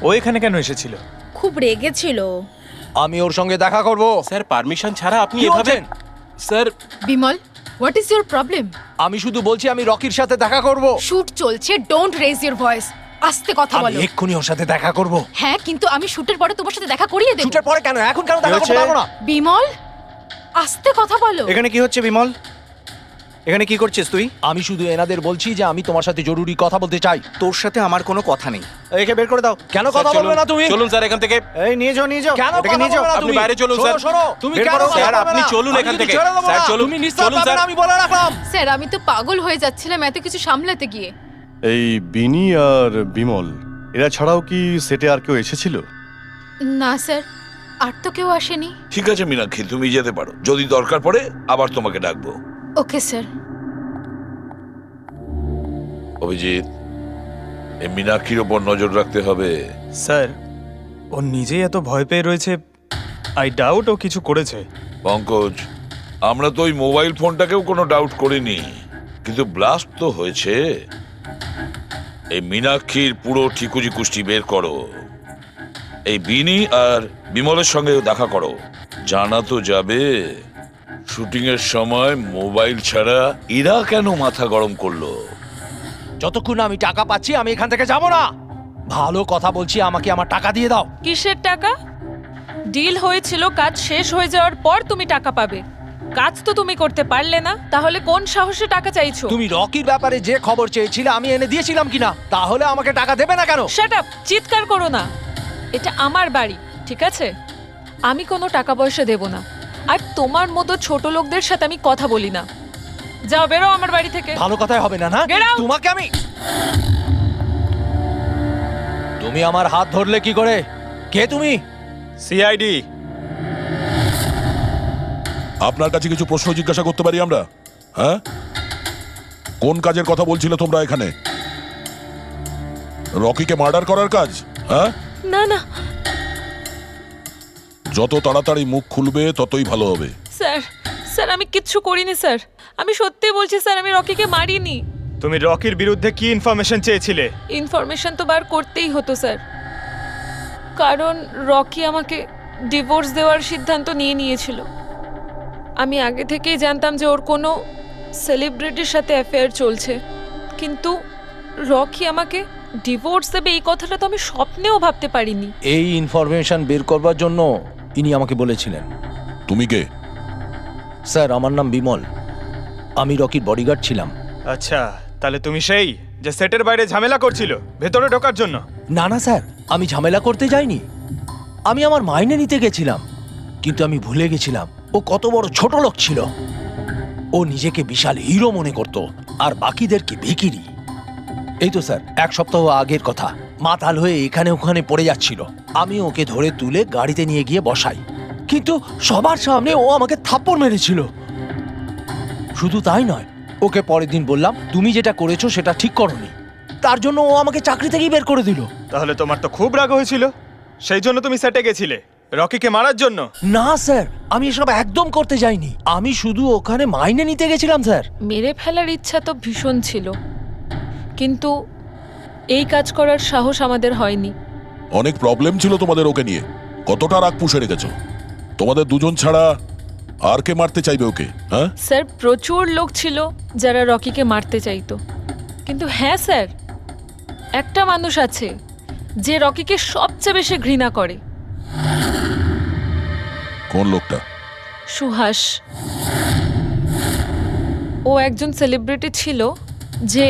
ও এখানে কেন এসেছিল? খুব রেগেছিল। আমি ওর সঙ্গে দেখা করব। স্যার, পারমিশন ছাড়া আপনি কি এভাবে? Sir, Bimal, what is your problem? আমি শুধু বলছি আমি রকির সাথে দেখা করব। শুট চলছে, ডোন্ট রেজ ইওর ভয়েস। আস্তে কথা বলো। আমি এক্ষুনি ওর সাথে দেখা করব। হ্যাঁ, কিন্তু আমি শুটের পরে তোমার সাথে দেখা করিয়ে দেব। শুটের পরে কেন? এখন কেন দেখা করতে পারবো না? বিমল, আস্তে কথা বলো। এখানে কি হচ্ছে বিমল? এখানে কি করছিস তুই? আমি শুধু এনাদের বলছি যে আমি তোমার সাথে জরুরি কথা বলতে চাই। তোর সাথে আমার কোনো কথা নেই, একে বের করে দাও। কেন কথা বলবে না তুমি? চলুন স্যার এখান থেকে। এই নিয়ে যাও, নিয়ে যাও, কেন এটাকে নিয়ে যাও। আপনি বাইরে চলুন স্যার। তুমি বের কেন করো, কথা স্যার, বলবে আপনি না? চলুন আমি এখান কিন্তু থেকে। ছেড়ে দেবো স্যার, না। চলুন। তুমি নিস্তার চলুন, পাবে স্যার। না, আমি বলে রাখলাম। স্যার আমি তো পাগল হয়ে যাচ্ছিলাম এত কিছু সামলাতে গিয়ে। এই বিনি আর বিমল এরা ছাড়াও কি সেটে আর কেউ এসেছিল? না স্যার, আর তো কেউ আসেনি। ঠিক আছে মীনাক্ষী, তুমি যেতে পারো। যদি দরকার পড়ে আবার তোমাকে ডাকবো। Okay sir. অভিজিৎ, এই মীনাক্ষীর ওপর নজর রাখতে হবে। স্যার ও নিজেই এত ভয় পেয়ে রয়েছে, আই ডাউট ও কিছু করেছে। পঙ্কজ, আমরা তো ওই মোবাইল ফোনটাকেও কোনো ডাউট করিনি, কিন্তু ব্লাস্ট তো হয়েছে। এই মীনাক্ষীর পুরো ঠিকুজি কুষ্টি বের করো। এই বিনি আর বিমলের সঙ্গে দেখা করো। জানা তো যাবে শুটিং এর সময় মোবাইল ছাড়া এরা কেন মাথা গরম করলো। যতক্ষণ না আমি টাকা পাচ্ছি আমি এখান থেকে যাব না। ভালো কথা বলছি, আমাকে আমার টাকা দিয়ে দাও। কিসের টাকা? ডিল হয়েছিল, কাজ শেষ হয়ে যাওয়ার পর তুমি টাকা পাবে। কাজ তো তুমি করতে পারলে না, তাহলে কোন সাহসে টাকা চাইছো? তুমি রকির ব্যাপারে যে খবর চেয়েছিলে আমি এনে দিয়েছিলাম কিনা? তাহলে আমাকে টাকা দেবে না কেন? শাট আপ, চিৎকার করো না। এটা আমার বাড়ি, ঠিক আছে? আমি কোনো টাকা পয়সা দেব না, আর তোমার মতো ছোট লোকদের সাথে আমি কথা বলি না। যাও, বেরো আমার বাড়ি থেকে। ভালো কথাই হবে না, না? Get out! তোমাকে আমি তুমি আমার হাত ধরলে কি করে? কে তুমি? সিআইডি। আপনার কাছে কিছু প্রশ্ন জিজ্ঞাসা করতে পারি আমরা? হ্যাঁ, কোন কাজের কথা বলছিলে তোমরা এখানে? রকিকে মার্ডার করার কাজ? হ্যাঁ, না না যত তাড়াতাড়ি মুখ খুলবে ততই ভালো হবে। স্যার, স্যার আমি কিচ্ছু করিনি স্যার। আমি সত্যি বলছি স্যার, আমি রকিকে মারিনি। তুমি রকির বিরুদ্ধে কি ইনফরমেশন চেয়েছিলে? ইনফরমেশন তো বার করতেই হতো স্যার, কারণ রকি আমাকে ডিভোর্স দেওয়ার সিদ্ধান্ত নিয়েছিল। আমি আগে থেকেই জানতাম যে ওর কোনো সেলিব্রিটির সাথে অ্যাফেয়ার চলছে, কিন্তু রকি আমাকে ডিভোর্স দেবে এই কথাটা তো আমি স্বপ্নেও ভাবতে পারিনি। এই ইনফরমেশন বের করবার জন্য ইনি আমাকে বলেছিলেন। তুমি কে? স্যার আমার নাম বিমল, আমি রকির বডিগার্ড ছিলাম। আচ্ছা, তাহলে তুমি সেই যে সেটের বাইরে ঝামেলা করছিল ভেতরে ঢোকার জন্য? না না স্যার, আমি ঝামেলা করতে যাইনি। আমি আমার মাইনে নিতে গেছিলাম, কিন্তু আমি ভুলে গেছিলাম ও কত বড় ছোট লোক ছিল। ও নিজেকে বিশাল হিরো মনে করত আর বাকিদেরকে ভিখিরি। এই তো স্যার 1 সপ্তাহ আগের কথা, মাতাল হয়ে এখানে ওখানে পড়ে যাচ্ছিল। আমি ওকে ধরে তুলে গাড়িতে নিয়ে গিয়ে বসাই, কিন্তু সবার সামনে ও আমাকে থাপ্পড় মেরেছিল। শুধু তাই নয়, ওকে পরের দিন বললাম তুমি যেটা করেছো সেটা ঠিক করোনি, তার জন্য ও আমাকে চাকরি থেকেই বের করে দিল। তাহলে তোমার তো খুব রাগ হয়েছিল, সেই জন্য তুমি সেটে গেছিলে রকিকে মারার জন্য? না স্যার, আমি এসব একদম করতে যাইনি। আমি শুধু ওখানে মাইনে নিতে গেছিলাম স্যার। মেরে ফেলার ইচ্ছা তো ভীষণ ছিল, কিন্তু এই কাজ করার সাহস আমাদের হয়নি। অনেক প্রবলেম ছিল তোমাদের ওকে নিয়ে। কতটা রাগ পুষে রেখেছো? তোমাদের দুজন ছাড়া আর কে মারতে চাইবে ওকে? হ্যাঁ স্যার, প্রচুর লোক ছিল যারা রকিকে মারতে চাইতো, কিন্তু হ্যাঁ স্যার, একটা মানুষ আছে যে রকিকে সবচেয়ে বেশি ঘৃণা করে। কোন লোকটা? সুহাস। ও একজন সেলিব্রিটি ছিল যে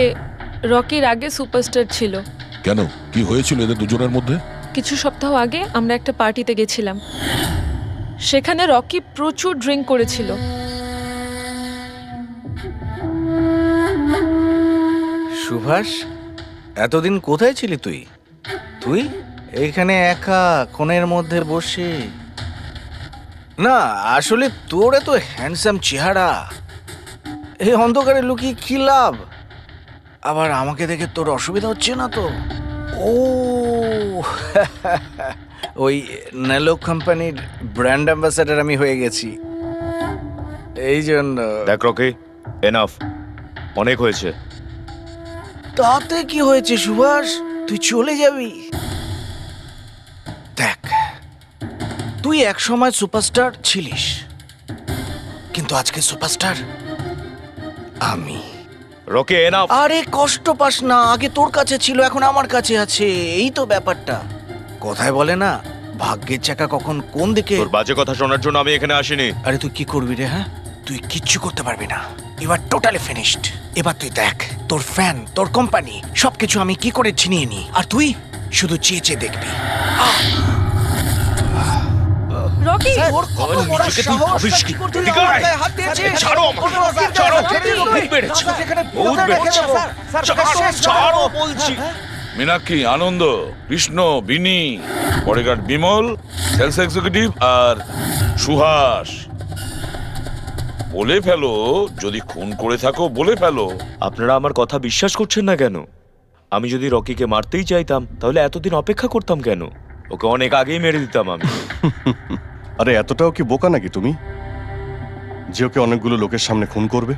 রকির আগে সুপারস্টার ছিল। কেন, কি হয়েছিল এদের দুজনের মধ্যে? কিছু সপ্তাহ আগে আমরা একটা পার্টিতে গেছিলাম, সেখানে রকি প্রচুর ড্রিঙ্ক করেছিল। সুভাষ, এতদিন কোথায় ছিলি তুই? তুই এইখানে একা কোণের মধ্যে বসে? না আসলে তোর এত হ্যান্ডসাম চেহারা, এই অন্ধকারে লুকিয়ে কি লাভ? আবার আমাকে দেখে তোর অসুবিধা হচ্ছে না তো? ও ওই নেলো কোম্পানির ব্র্যান্ড অ্যাম্বাসাডার আমি হয়ে গেছি, এই জন্য। দেখ রকি, এনাফ, অনেক হয়েছে। তাতে কি হয়েছে সুভাষ, তুই চলে যাবি? দেখ, তুই একসময় সুপারস্টার ছিলিস, কিন্তু আজকে সুপারস্টার আমি। Rocky enough. আরে কষ্ট পাস না, আগে তোর কাছে ছিল এখন আমার কাছে আছে, এই তো ব্যাপারটা। কথায় বলে না, ভাগ্যের চাকা কখন কোন দিকে। তোর বাজে কথা শোনার জন্য আমি এখানে আসিনি। আরে তুই কি করবি রে? হ্যাঁ, তুই কিচ্ছু করতে পারবি না। You are totally finished. এবার তুই দেখ তোর ফ্যান, তোর কোম্পানি সবকিছু আমি কি করে ছিনিয়ে নি, আর তুই শুধু চেয়ে চেয়ে দেখবি। রকি ওর কত বড় সাহস! কি করতে হাত দিয়েছিস? ছাড়ো আমাকে, ছাড়ো, বহুত বেড়েছে, বহুত বেড়েছে, ছাড়ো বলছি। মীনাক্ষী, আনন্দ, কৃষ্ণ, বিনি, বডিগার্ড বিমল, সেলস এক্সিকিউটিভ আর সুহাস। বলে ফেলো, যদি খুন করে থাকো বলে ফেলো। আপনারা আমার কথা বিশ্বাস করছেন না কেন? আমি যদি রকিকে মারতেই চাইতাম তাহলে এতদিন অপেক্ষা করতাম কেন? ওকে অনেক আগেই মেরে দিতাম আমি। আরে এতটাও কি বোকা নাকি তুমি যে ওকে অনেকগুলো লোকের সামনে খুন করবে?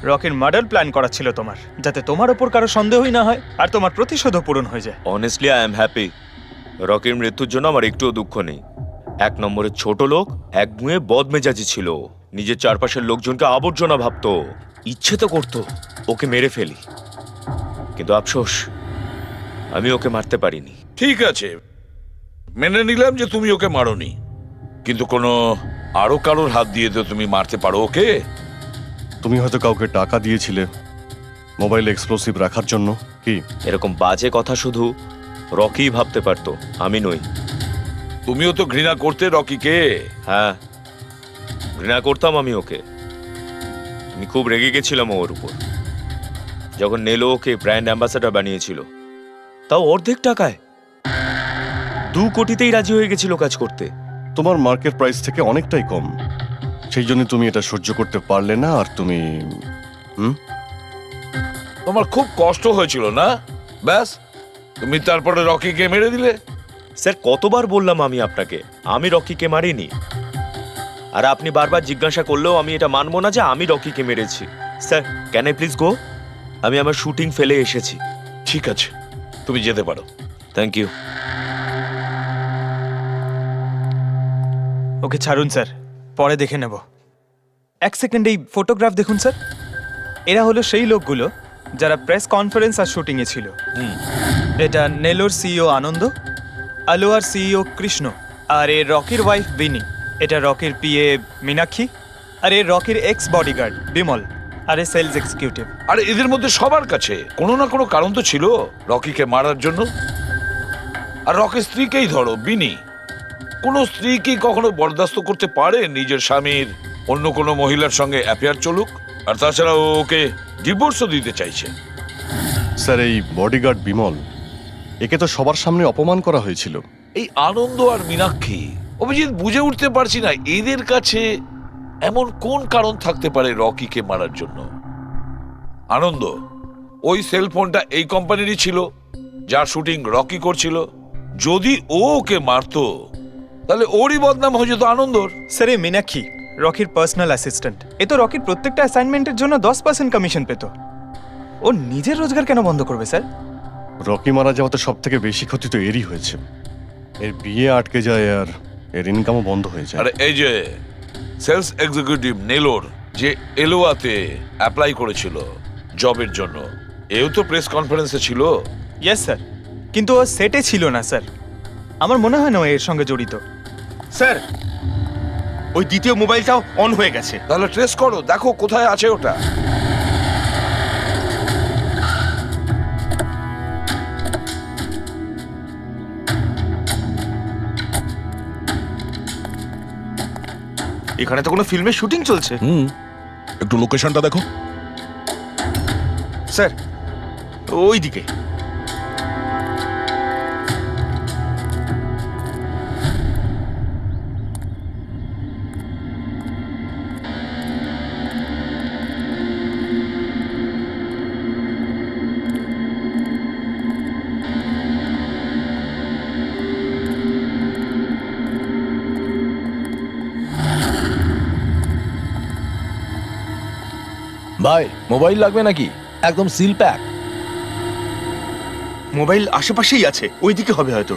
রকির মার্ডার প্ল্যান করা ছিল তোমার, যাতে তোমার ওপর কারো সন্দেহই না হয় আর তোমার প্রতিশোধও পূরণ হয়ে যায়। Honestly I am happy. রকির মৃত্যুর জন্য আমার একটুও দুঃখ নেই। এক নম্বরের ছোট লোক, এক গুঁয়ে বদমেজাজি ছিল, নিজের চারপাশের লোকজনকে আবর্জনা ভাবতো, ইচ্ছে তো করতো ওকে মেরে ফেলি, কিন্তু আফসোস আমি ওকে মারতে পারিনি। ঠিক আছে, মেনে নিলাম যে তুমি ওকে মারোনি, কিন্তু কোনো আরো কারোর হাত দিয়ে তো তুমি মারতে পারো ওকে। তুমি হয়তো কাউকে টাকা দিয়েছিলে মোবাইলে এক্সপ্লোসিভ রাখার জন্য। কি এরকম বাজে কথা শুধু রকি ভাবতে পারতো, আমি নই। তুমিও তো ঘৃণা করতে রকিকে। হ্যাঁ, ঘৃণা করতাম আমি ওকে। আমি খুব রেগে গেছিলাম ওর উপর যখন নেলো ওকে ব্র্যান্ড অ্যাম্বাসেডর বানিয়েছিল, তাও অর্ধেক টাকায়। 2 কোটিতেই রাজি হয়ে গেছিল কাজ করতে। তোমার মার্কেট প্রাইস থেকে অনেকটাই কম, সেই জন্য তুমি এটা সহ্য করতে পারলে না। আর তুমি তোমার খুব কষ্ট হয়েছিল না? ব্যাস, তুমি তারপরে রকিকে মেরে দিলে। স্যার, কতবার বললাম আমি আপনাকে আমি রকিকে মারিনি, আর আপনি বারবার জিজ্ঞাসা করলেও আমি এটা মানবো না যে আমি রকিকে মেরেছি। Sir, can I please go? আমি আমার শুটিং ফেলে এসেছি। ঠিক আছে, তুমি যেতে পারো। Thank you. ওকে ছাড়ুন স্যার, পরে দেখে নেব। এক সেকেন্ড এই ফটোগ্রাফ দেখুন স্যার। এরা হলো সেই লোকগুলো যারা প্রেস কনফারেন্স আর শুটিংয়ে ছিল। এটা নেলোর সিইও আনন্দ, আলোয়ার সিইও কৃষ্ণ, আর এ রকির ওয়াইফ বিনি। এটা রকির পিএ মীনাক্ষী, আর এ রকির এক্স বডিগার্ড বিমল, আর এ সেলস এক্সিকিউটিভ। আর এদের মধ্যে সবার কাছে কোনো না কোনো কারণ তো ছিল রকিকে মারার জন্য। আর রকির স্ত্রীকেই ধরো, বিনি। কোনো স্ত্রী কি কখনো বরদাস্ত করতে পারে নিজের স্বামীর অন্য কোনো মহিলার সঙ্গে অ্যাফেয়ার চলুক? আর তাছাড়া ও ওকে ডিভোর্সও দিতে চাইছে। স্যার, এই বডিগার্ড বিমল, একে তো সবার সামনে অপমান করা হয়েছিল। এই আনন্দ আর মীনাক্ষী, অভিজিৎ বুঝে উঠতে পারছি না এদের কাছে এমন কোন কারণ থাকতে পারে রকিকে মারার জন্য। আনন্দ, ওই সেলফোনটা এই কোম্পানিরই ছিল যার শুটিং রকি করছিল। যদি ও ওকে মারতো তাহলে ওরই বদনাম হয়ে যেত আনন্দর। স্যার, এই মীনাক্ষী রকির পার্সোনাল অ্যাসিস্ট্যান্ট। এ তো রকির প্রত্যেকটা অ্যাসাইনমেন্টের জন্য 10% কমিশন পেত। ও নিজের রোজগার কেন বন্ধ করবে স্যার? রকি মারা যাওয়াতে সব থেকে বেশি ক্ষতি তো এরই হয়েছে। এর বিয়ে আটকে যায় আর এর ইনকামও বন্ধ হয়ে যায়। আরে এই যে সেলস এক্সিকিউটিভ নেলোর যে এলোয়াতে অ্যাপ্লাই করেছিল জবের জন্য, এও তো প্রেস কনফারেন্সে ছিল। ইয়েস স্যার, কিন্তু ও সেটে ছিল না স্যার। আমার মনে হয় না ও এর সঙ্গে জড়িত। স্যার, ওই দ্বিতীয় মোবাইলটাও অন হয়ে গেছে। তাহলে ট্রেস করো, দেখো কোথায় আছে ওটা। এখানে তো কোনো ফিল্মের শুটিং চলছে। একটু লোকেশনটা দেখো। স্যার, ওই দিকে। ভাই, মোবাইল লাগবে নাকি? একদম সিল প্যাক। মোবাইল আশেপাশেই আছে, ওইদিকে হবে হয়তো।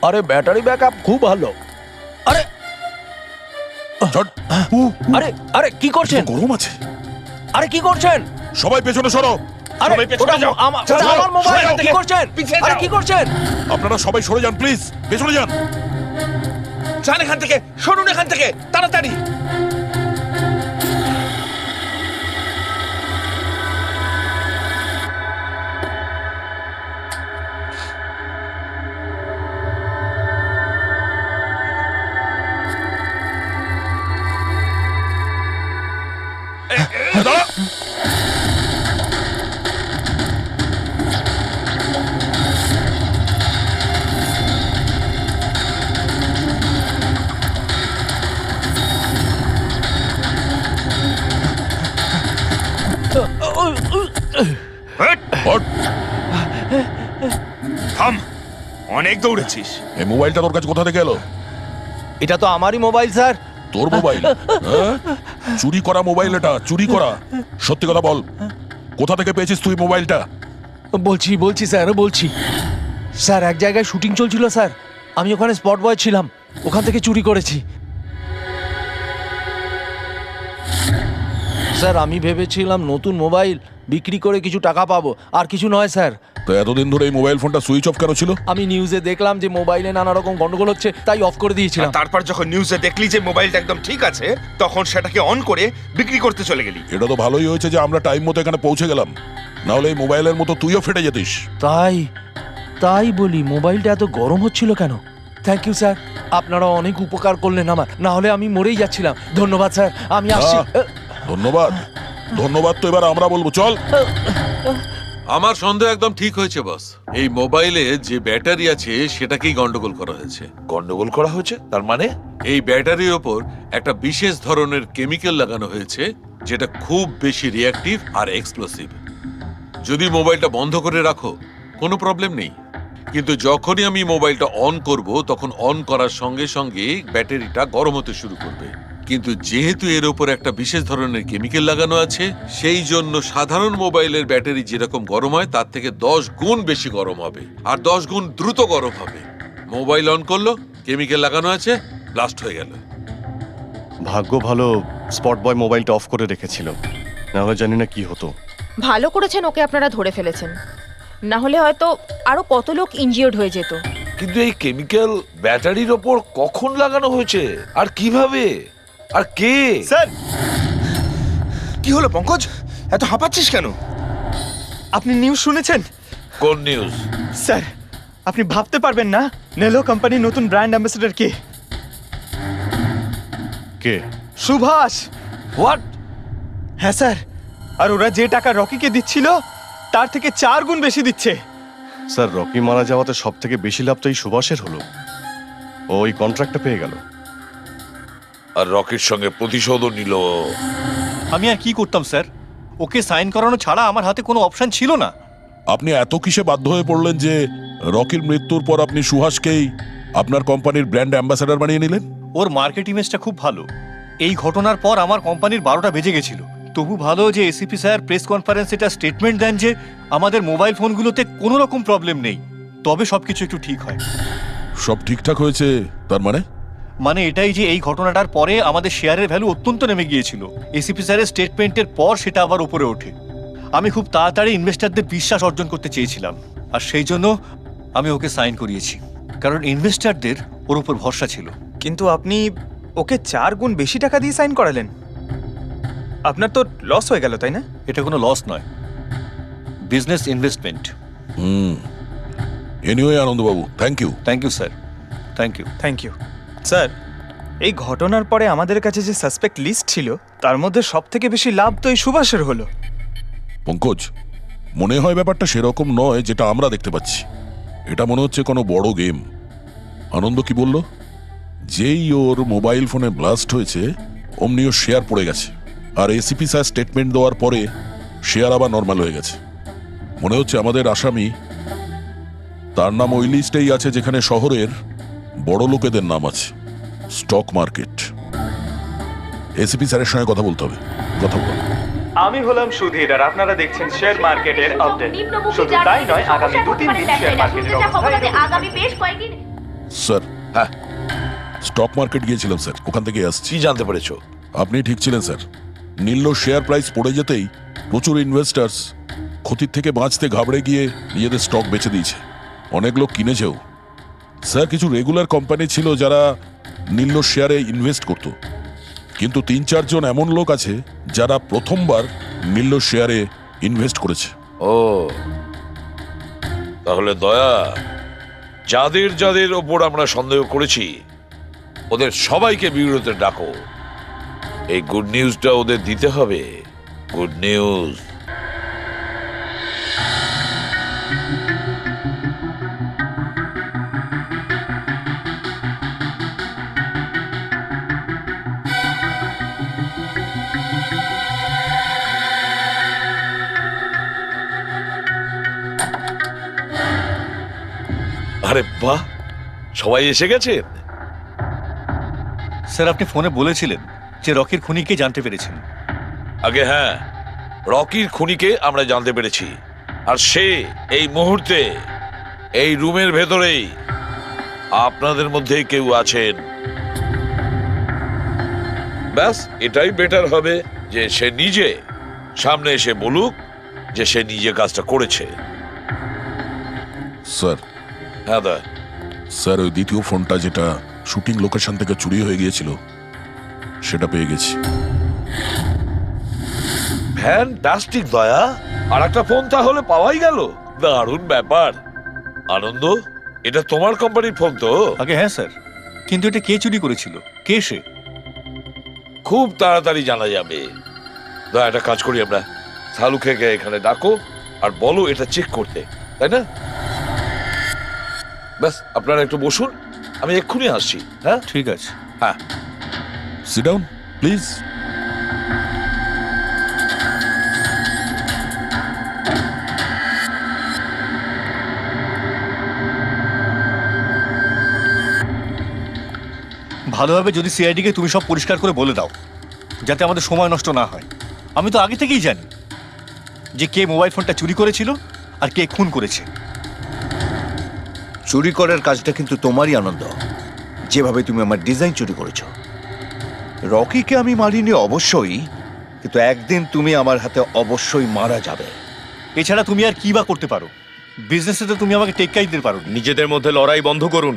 আরে ব্যাটারি ব্যাকআপ খুব ভালো। আরে আরে আরে কি করছেন? গরম আছে। আরে কি করছেন? সবাই পেছনে সরো। আরে ওটা আমার মোবাইল। কি করছেন? আরে কি করছেন? আপনারা সবাই সরে যান প্লিজ, পেছনে যান। যান এখান থেকে, সরুন এখান থেকে তাড়াতাড়ি। থাম, অনেক দৌড়েছিস। এই মোবাইলটা তোর কাছে কোথা থেকে এলো? এটা তো আমারই মোবাইল স্যার। তোর মোবাইল? হ্যাঁ? চুরি করা মোবাইল এটা, চুরি করা। সত্যি কথা বল, কোথা থেকে পেয়েছিস তুই মোবাইলটা? বলছি স্যার, বলছি স্যার, এক জায়গায় শুটিং চলছিল স্যার, আমি ওখানে স্পট বয় ছিলাম, ওখান থেকে চুরি করেছি স্যার। আমি ভেবেছিলাম নতুন মোবাইল বিক্রি করে কিছু টাকা পাবো, আর কিছু নয় স্যার। তো এতদিন ধরে এই মোবাইল ফোনটা সুইচ অফ কেন ছিল? আমি নিউজে দেখলাম যে মোবাইলে নানা রকম গন্ডগোল হচ্ছে, তাই অফ করে দিয়েছিলাম। তারপর যখন নিউজে দেখলি যে মোবাইলটা একদম ঠিক আছে, তখন সেটাকে অন করে বিক্রি করতে চলে গেলি। এটা তো ভালোই হয়েছে যে আমরা টাইম মতো এখানে পৌঁছে গেলাম, না হলে এই মোবাইলের মতো তুইও ফেটে যেতিস। তাই বলি, মোবাইলটা এত গরম হচ্ছিল কেন? থ্যাংক ইউ স্যার, আপনারা অনেক উপকার করলেন আমার, না হলে আমি মরেই যাচ্ছিলাম। ধন্যবাদ স্যার, আমি আসছি। ধন্যবাদ ধন্যবাদ তো এবার আমরা বলবো, চল। আমার সন্দেহ একদম ঠিক হয়েছে বস। এই মোবাইলে যে ব্যাটারি আছে সেটাকেই গন্ডগোল করা হয়েছে। গন্ডগোল করা হয়েছে তার মানে? এই ব্যাটারির ওপর একটা বিশেষ ধরনের কেমিক্যাল লাগানো হয়েছে যেটা খুব বেশি রিঅ্যাক্টিভ আর এক্সপ্লোসিভ। যদি মোবাইলটা বন্ধ করে রাখো কোনো প্রবলেম নেই, কিন্তু যখনই আমি মোবাইলটা অন করব তখন অন করার সঙ্গে সঙ্গে ব্যাটারিটা গরম হতে শুরু করবে। কিন্তু যেহেতু এর উপর একটা বিশেষ ধরনের কেমিক্যাল লাগানো আছে, সেই জন্য সাধারণ মোবাইলের ব্যাটারি যেরকম গরম হয় তার থেকে 10 গুণ বেশি গরম হবে, আর 10 গুণ দ্রুত গরম হবে। মোবাইল অন করলো, কেমিক্যাল লাগানো আছে, ব্লাস্ট হয়ে গেল। ভাগ্য ভালো স্পট বয় মোবাইলটা অফ করে রেখেছিল, না হলে জানি না কি হতো। ভালো করেছেন ওকে আপনারা ধরে ফেলেছেন, না হলে হয়তো আরো কত লোক ইনজিওর্ড হয়ে যেত। কিন্তু এই কেমিক্যাল ব্যাটারির ওপর কখন লাগানো হয়েছে আর কিভাবে আর কে? স্যার, কি হলো পঙ্কজ, এত হাঁপাচ্ছিস কেন? আপনি নিউজ শুনেছেন? কোন নিউজ? স্যার, আপনি ভাবতে পারবেন না নেলো কোম্পানির নতুন ব্র্যান্ড অ্যাম্বাসেডর কে? কে? সুভাষ। হোয়াট? হ্যাঁ স্যার, আর ওরা যে টাকা রকিকে দিচ্ছিল তার থেকে 4 গুণ বেশি দিচ্ছে। স্যার, রকি মারা যাওয়াতে সব থেকে বেশি লাভ তো এই সুভাষের হলো, ও ওই কন্ট্রাক্টটা পেয়ে গেল। আর রকির সঙ্গে প্রতিশোধও নিল। আমি আর কি করতাম স্যার, ওকে সাইন করানো ছাড়া আমার হাতে কোনো অপশন ছিল না। আপনি এত কিসে বাধ্য হয়ে পড়লেন যে রকির মৃত্যুর পর আপনি সুহাসকেই আপনার কোম্পানির ব্র্যান্ড অ্যাম্বাসেডর বানিয়ে নিলেন? ওর মার্কেট ইমেজটা খুব ভালো। এই ঘটনার পর আমার কোম্পানির 12টা বেজে গেছিল। তবু ভালো যে এসিপি স্যার প্রেস কনফারেন্সে এটা স্টেটমেন্ট দেন যে আমাদের মোবাইল ফোনগুলোতে কোনো রকম প্রবলেম নেই, তবে সবকিছু একটু ঠিক হয়। সব ঠিকঠাক হয়েছে তার মানে? মানে এটাই যে এই ঘটনাটার পরে আমাদের শেয়ারের ভ্যালু অত্যন্ত নেমে গিয়েছিল। এসিপি স্যারের স্টেটমেন্টের পর সেটা আবার উপরে ওঠে। আমি খুব তাড়াতাড়ি ইনভেস্টরদের বিশ্বাস অর্জন করতে চেয়েছিলাম, আর সেই জন্য আমি ওকে সাইন করিয়েছি, কারণ ইনভেস্টরদের ওর উপর ভরসা ছিল। কিন্তু আপনি ওকে 4 গুণ বেশি টাকা দিয়ে সাইন করালেন, আপনার তো লস হয়ে গেল, তাই না? এটা কোনো লস নয়, বিজনেস ইনভেস্টমেন্ট। এনিওয়ে আনন্দবাবু, thank you. Thank you sir, thank you. Thank you sir. এই ঘটনার পরে আমাদের কাছে যে সাসপেক্ট লিস্ট ছিল তার মধ্যে সব থেকে বেশি লাভ তো এই সুভাষের হলো। পঙ্কজ, মনে হয় ব্যাপারটা সেরকম নয় যেটা আমরা দেখতে পাচ্ছি। এটা মনে হচ্ছে কোনো বড় গেম। আনন্দ কি বলল? যেই ওর মোবাইল ফোনে ব্লাস্ট হয়েছে অমনি ওর শেয়ার পড়ে গেছে, আর এসিপি স্যার স্টেটমেন্ট দেওয়ার পরে শেয়ার আবার নর্মাল হয়ে গেছে। মনে হচ্ছে আমাদের আসামি, তার নাম ওই লিস্টেই আছে যেখানে শহরের বড় লোকেদের নাম আছে, স্টক মার্কেট। এসিপি স্যারের সঙ্গে কথা বলতে হবে। কথা বল। আমি হলাম সুধীর, আর আপনারা দেখছেন শেয়ার মার্কেটের আপডেট। শুধু তাই নয়, আগামী 2-3 দিন শেয়ার মার্কেটের অবস্থা আগামী বেশ কয়েকদিন। স্যার, হ্যাঁ, স্টক মার্কেট গিয়েছিলাম স্যার, ওখান থেকে আসছি। কি জানতে পেরেছো? আপনি ঠিক ছিলেন স্যার। নীল শেয়ার প্রাইস পড়ে যেতেই প্রচুর ইনভেস্টার্স ক্ষতির থেকে বাঁচতে ঘাবড়ে গিয়ে নিজেদের স্টক বেচে দিয়েছে। অনেক লোক কিনেছেও। স্যার, কিছু রেগুলার কোম্পানি ছিল যারা নীল্য শেয়ারে ইনভেস্ট করত, কিন্তু 3-4 জন এমন লোক আছে যারা প্রথমবার নীল্য শেয়ারে ইনভেস্ট করেছে। ও তাহলে দয়া, যাদের যাদের ওপর আমরা সন্দেহ করেছি ওদের সবাইকে বিরোধে ডাকো। এই গুড নিউজটা ওদের দিতে হবে। Good news. আরে বাহ, সবাই এসে গেছেন। স্যার আপনি ফোনে বলেছিলেন যে রকির খুনিকে জানতে পেরেছেন। আগে হ্যাঁ, রকির খুনিকে আমরা জানতে পেরেছি, আর সে এই মুহূর্তে এই রুমের ভেতরেই আপনাদের মধ্যেই কেউ আছেন। ব্যাস এটাই বেটার হবে যে সে নিজে সামনে এসে বলুক যে সে নিজে কাজটা করেছে। স্যার। হ্যাঁ দা। স্যার, ওই দ্বিতীয় ফোনটা যেটা শুটিং লোকেশন থেকে চুরি হয়ে গিয়েছিল সেটা পেয়ে গেছি। ফ্যান্টাস্টিক দয়া, আর একটা ফোন তাহলে পাওয়াই গেল। দারুণ ব্যাপার। আনন্দ, এটা তোমার কোম্পানির ফোন তো? আগে হ্যাঁ স্যার, কিন্তু এটা কে চুরি করেছিল, কে সে? খুব তাড়াতাড়ি জানা যাবে। দয়া, একটা কাজ করি আমরা, সালু খেকে এখানে ডাকো আর বলো এটা চেক করতে, তাই না? ব্যাস আপনারা একটু বসুন, আমি এক্ষুনি আসছি। হ্যাঁ ঠিক আছে। হ্যাঁ, সিট ডাউন প্লিজ। ভালোভাবে যদি সিআইডিকে তুমি সব পরিষ্কার করে বলে দাও, যাতে আমাদের সময় নষ্ট না হয়। আমি তো আগে থেকেই জানি যে কে মোবাইল ফোনটা চুরি করেছিল আর কে খুন করেছে। চুরি করার কাজটা কিন্তু তোমারই, আনন্দ। যেভাবে তুমি আমার ডিজাইন চুরি করেছ। রকিকে আমি মারিনি অবশ্যই, কিন্তু একদিন তুমি আমার হাতে অবশ্যই মারা যাবে। এছাড়া তুমি আর কি বা করতে পারো? বিজনেসে তো তুমি আমাকে টেক্কাই দিতে পারো। নিজেদের মধ্যে লড়াই বন্ধ করুন।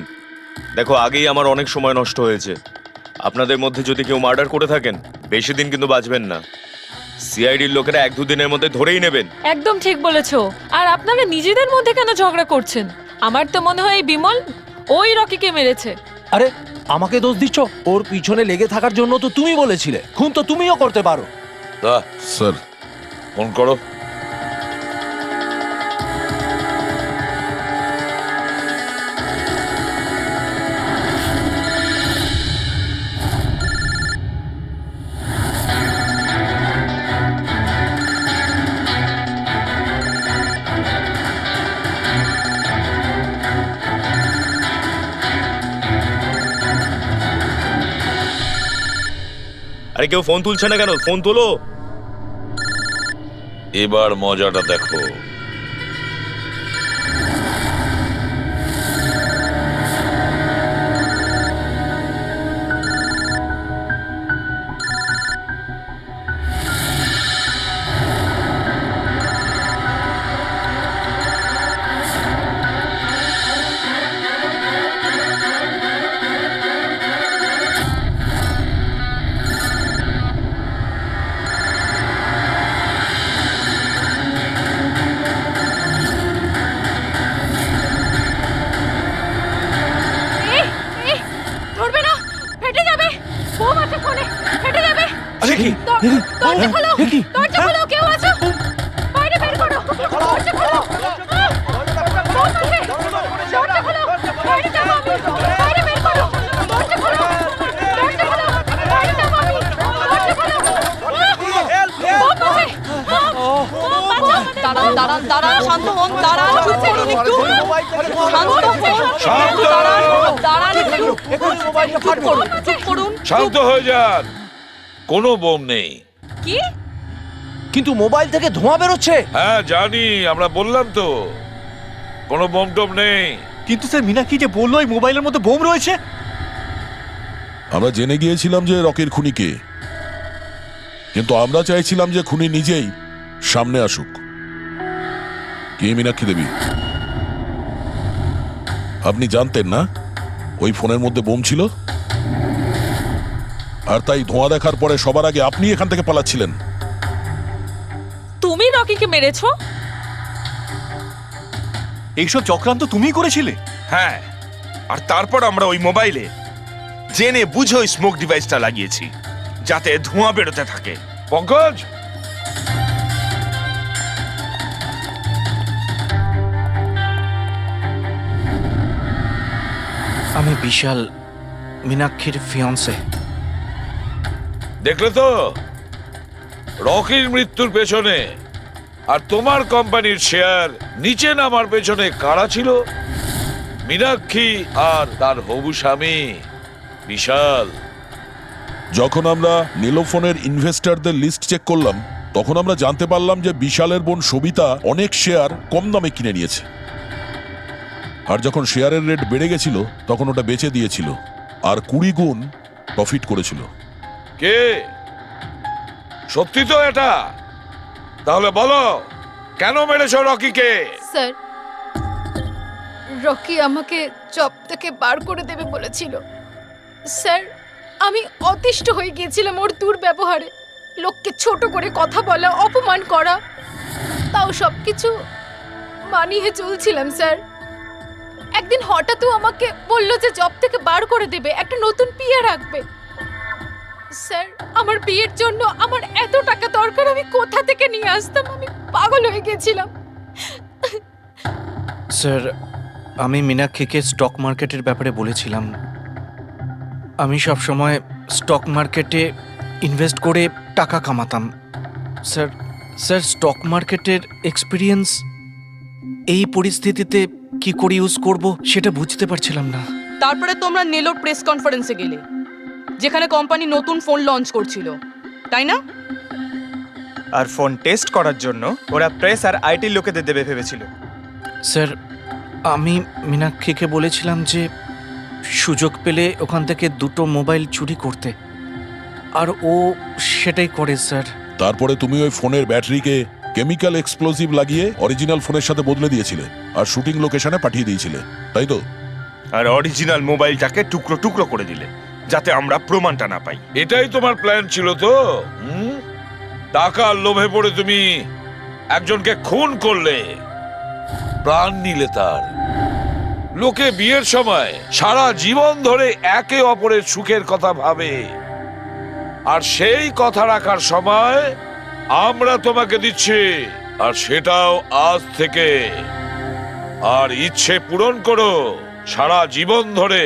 দেখো, আগেই আমার অনেক সময় নষ্ট হয়েছে। আপনাদের মধ্যে যদি কেউ মার্ডার করে থাকেন, বেশি দিন কিন্তু বাঁচবেন না। সিআইডির লোকেরা 1-2 দিনের মধ্যে ধরেই নেবেন। একদম ঠিক বলেছো। আর আপনারা নিজেদের মধ্যে কেন ঝগড়া করছেন? আমার তো মনে হয় এই বিমল ওই রকিকে মেরেছে। আরে আমাকে দোষ দিচ্ছ? ওর পিছনে লেগে থাকার জন্য তো তুমি বলেছিলে। খুন তো তুমিও করতে পারো। স্যার, ফোন করো। আরে কেউ ফোন তুলছে না কেন? ফোন তোলো। এবার মজাটা দেখো। ধরবে না, ফেটে যাবে। বোম আছে ফোনে, ফেটে যাবে। আরে কি? দরজা খোলো, কি? দরজা খোলো, কেউ আছো? বাইরে বের করো, দরজা খোলো। বোম আছে, দরজা খোলো, বাইরে যাবো আমি। বাইরে বের করো, দরজা খোলো, দরজা খোলো, বাইরে যাবো আমি। দরজা খোলো। বোম আছে। দাঁড়ান দাঁড়ান দাঁড়ান, শান্ত হন, দাঁড়ান, চুপ করুন একটু। শান্ত হন, দাঁড়ান একটু। চুপ করুন, চুপ করুন। শান্ত হয়ে যান, কোনো বোম নেই। কি? কিন্তু মোবাইল থেকে ধোঁয়া বেরোচ্ছে। হ্যাঁ জানি, আমরা বললাম তো কোনো বোম টোম নেই। কিন্তু স্যার, মীনাক্ষী যে বললো এই মোবাইলের মধ্যে বোম রয়েছে। আমরা জেনে গিয়েছিলাম যে রকির খুনি কে, কিন্তু আমরা চাইছিলাম যে খুনি নিজেই সামনে আসুক। কে মীনাক্ষী দেবী? আপনি জানতেন না ওই ফোনের মধ্যে বোম ছিল? আর তাই ধোঁয়া দেখার পরে সবার আগে আপনি এখান থেকে পালাচ্ছিলেন। তুমি রকিকে মেরেছো? এইসব চক্রান্ত তুমিই করেছিলে? হ্যাঁ, আর তারপর আমরা ওই মোবাইলে জেনে বুঝে ওই স্মোক ডিভাইসটা লাগিয়েছি যাতে ধোঁয়া বেরোতে থাকে। পঙ্কজ, আমি বিশাল, মীনাক্ষীর ফিয়ন্সে। দেখলে তো রকির মৃত্যুর পেছনে আর তোমার কোম্পানির শেয়ার নিচে নামার পেছনে কারা ছিল? মীনাক্ষী আর তার হবু স্বামী বিশাল। যখন আমরা নীলোফোনের ইনভেস্টরদের লিস্ট চেক করলাম তখন আমরা জানতে পারলাম যে বিশালের বোন সবিতা অনেক শেয়ার কম দামে কিনে নিয়েছে, আর যখন শেয়ারের রেট বেড়ে গেছিল তখন ওটা বেচে দিয়েছিল আর 20 গুণ প্রফিট করেছিল। কে? সত্যি তো এটা? তাহলে বলো, কেন মেরেছো রকিকে? স্যার, রকি আমাকে জব থেকে বার করে দেবে বলেছিল। স্যার, আমি অতিষ্ঠ হয়ে গিয়েছিলাম ওর দুর্ব্যবহারে, লোককে ছোট করে কথা বলা, অপমান করা, তাও সবকিছু মানিয়ে চলছিলাম স্যার। একদিন হঠাৎও আমাকে বলল যে জব থেকে বার করে দেবে, একটা নতুন পিএ রাখবে। স্যার, আমার বিয়ের জন্য আমার এত টাকা দরকার, আমি কোথা থেকে নিয়ে আসতাম? আমি পাগল হয়ে গেছিলাম। স্যার, আমি মীনাক্ষীকে স্টক মার্কেটের ব্যাপারে বলেছিলাম। আমি সবসময় স্টক মার্কেটে ইনভেস্ট করে টাকা কামাতাম। স্যার, স্টক মার্কেটের এক্সপিরিয়েন্স এই পরিস্থিতিতে কি করে ইউজ করব সেটা বুঝতে পারছিলাম না। তারপরে তোমরা নেলোর প্রেস কনফারেন্সে গেলে, যেখানে কোম্পানি নতুন ফোন লঞ্চ করছিল, তাই না? আর ফোন টেস্ট করার জন্য ওরা প্রেস আর আইটি লোকেদের দেবে ভেবেছিল। স্যার, আমি মীনাক্ষীকে বলেছিলাম যে সুযোগ পেলে ওখান থেকে 2টো মোবাইল চুরি করতে, আর ও সেটাই করে স্যার। তারপরে তুমি ওই ফোনের ব্যাটারিকে কেমিক্যাল এক্সপ্লোসিভ লাগিয়ে অরিজিনাল ফোনের সাথে বদলে দিয়েছিলে আর শুটিং লোকেশনে পাঠিয়ে দিয়েছিলে, তাই তো? আর অরিজিনাল মোবাইলটাকে টুকরো টুকরো করে দিলে যাতে আমরা প্রমাণটা না পাই। এটাই তোমার প্ল্যান ছিল তো? টাকার লোভে পড়ে তুমি একজনকে খুন করলে, প্রাণ নিলে তার। লোকে বিয়ের সময় সারা জীবন ধরে একে অপরের সুখের কথা ভাবে, আর সেই কথা রাখার সময় আমরা তোমাকে দিচ্ছি, আর সেটাও আজ থেকে। আর ইচ্ছে পূরণ করো সারা জীবন ধরে।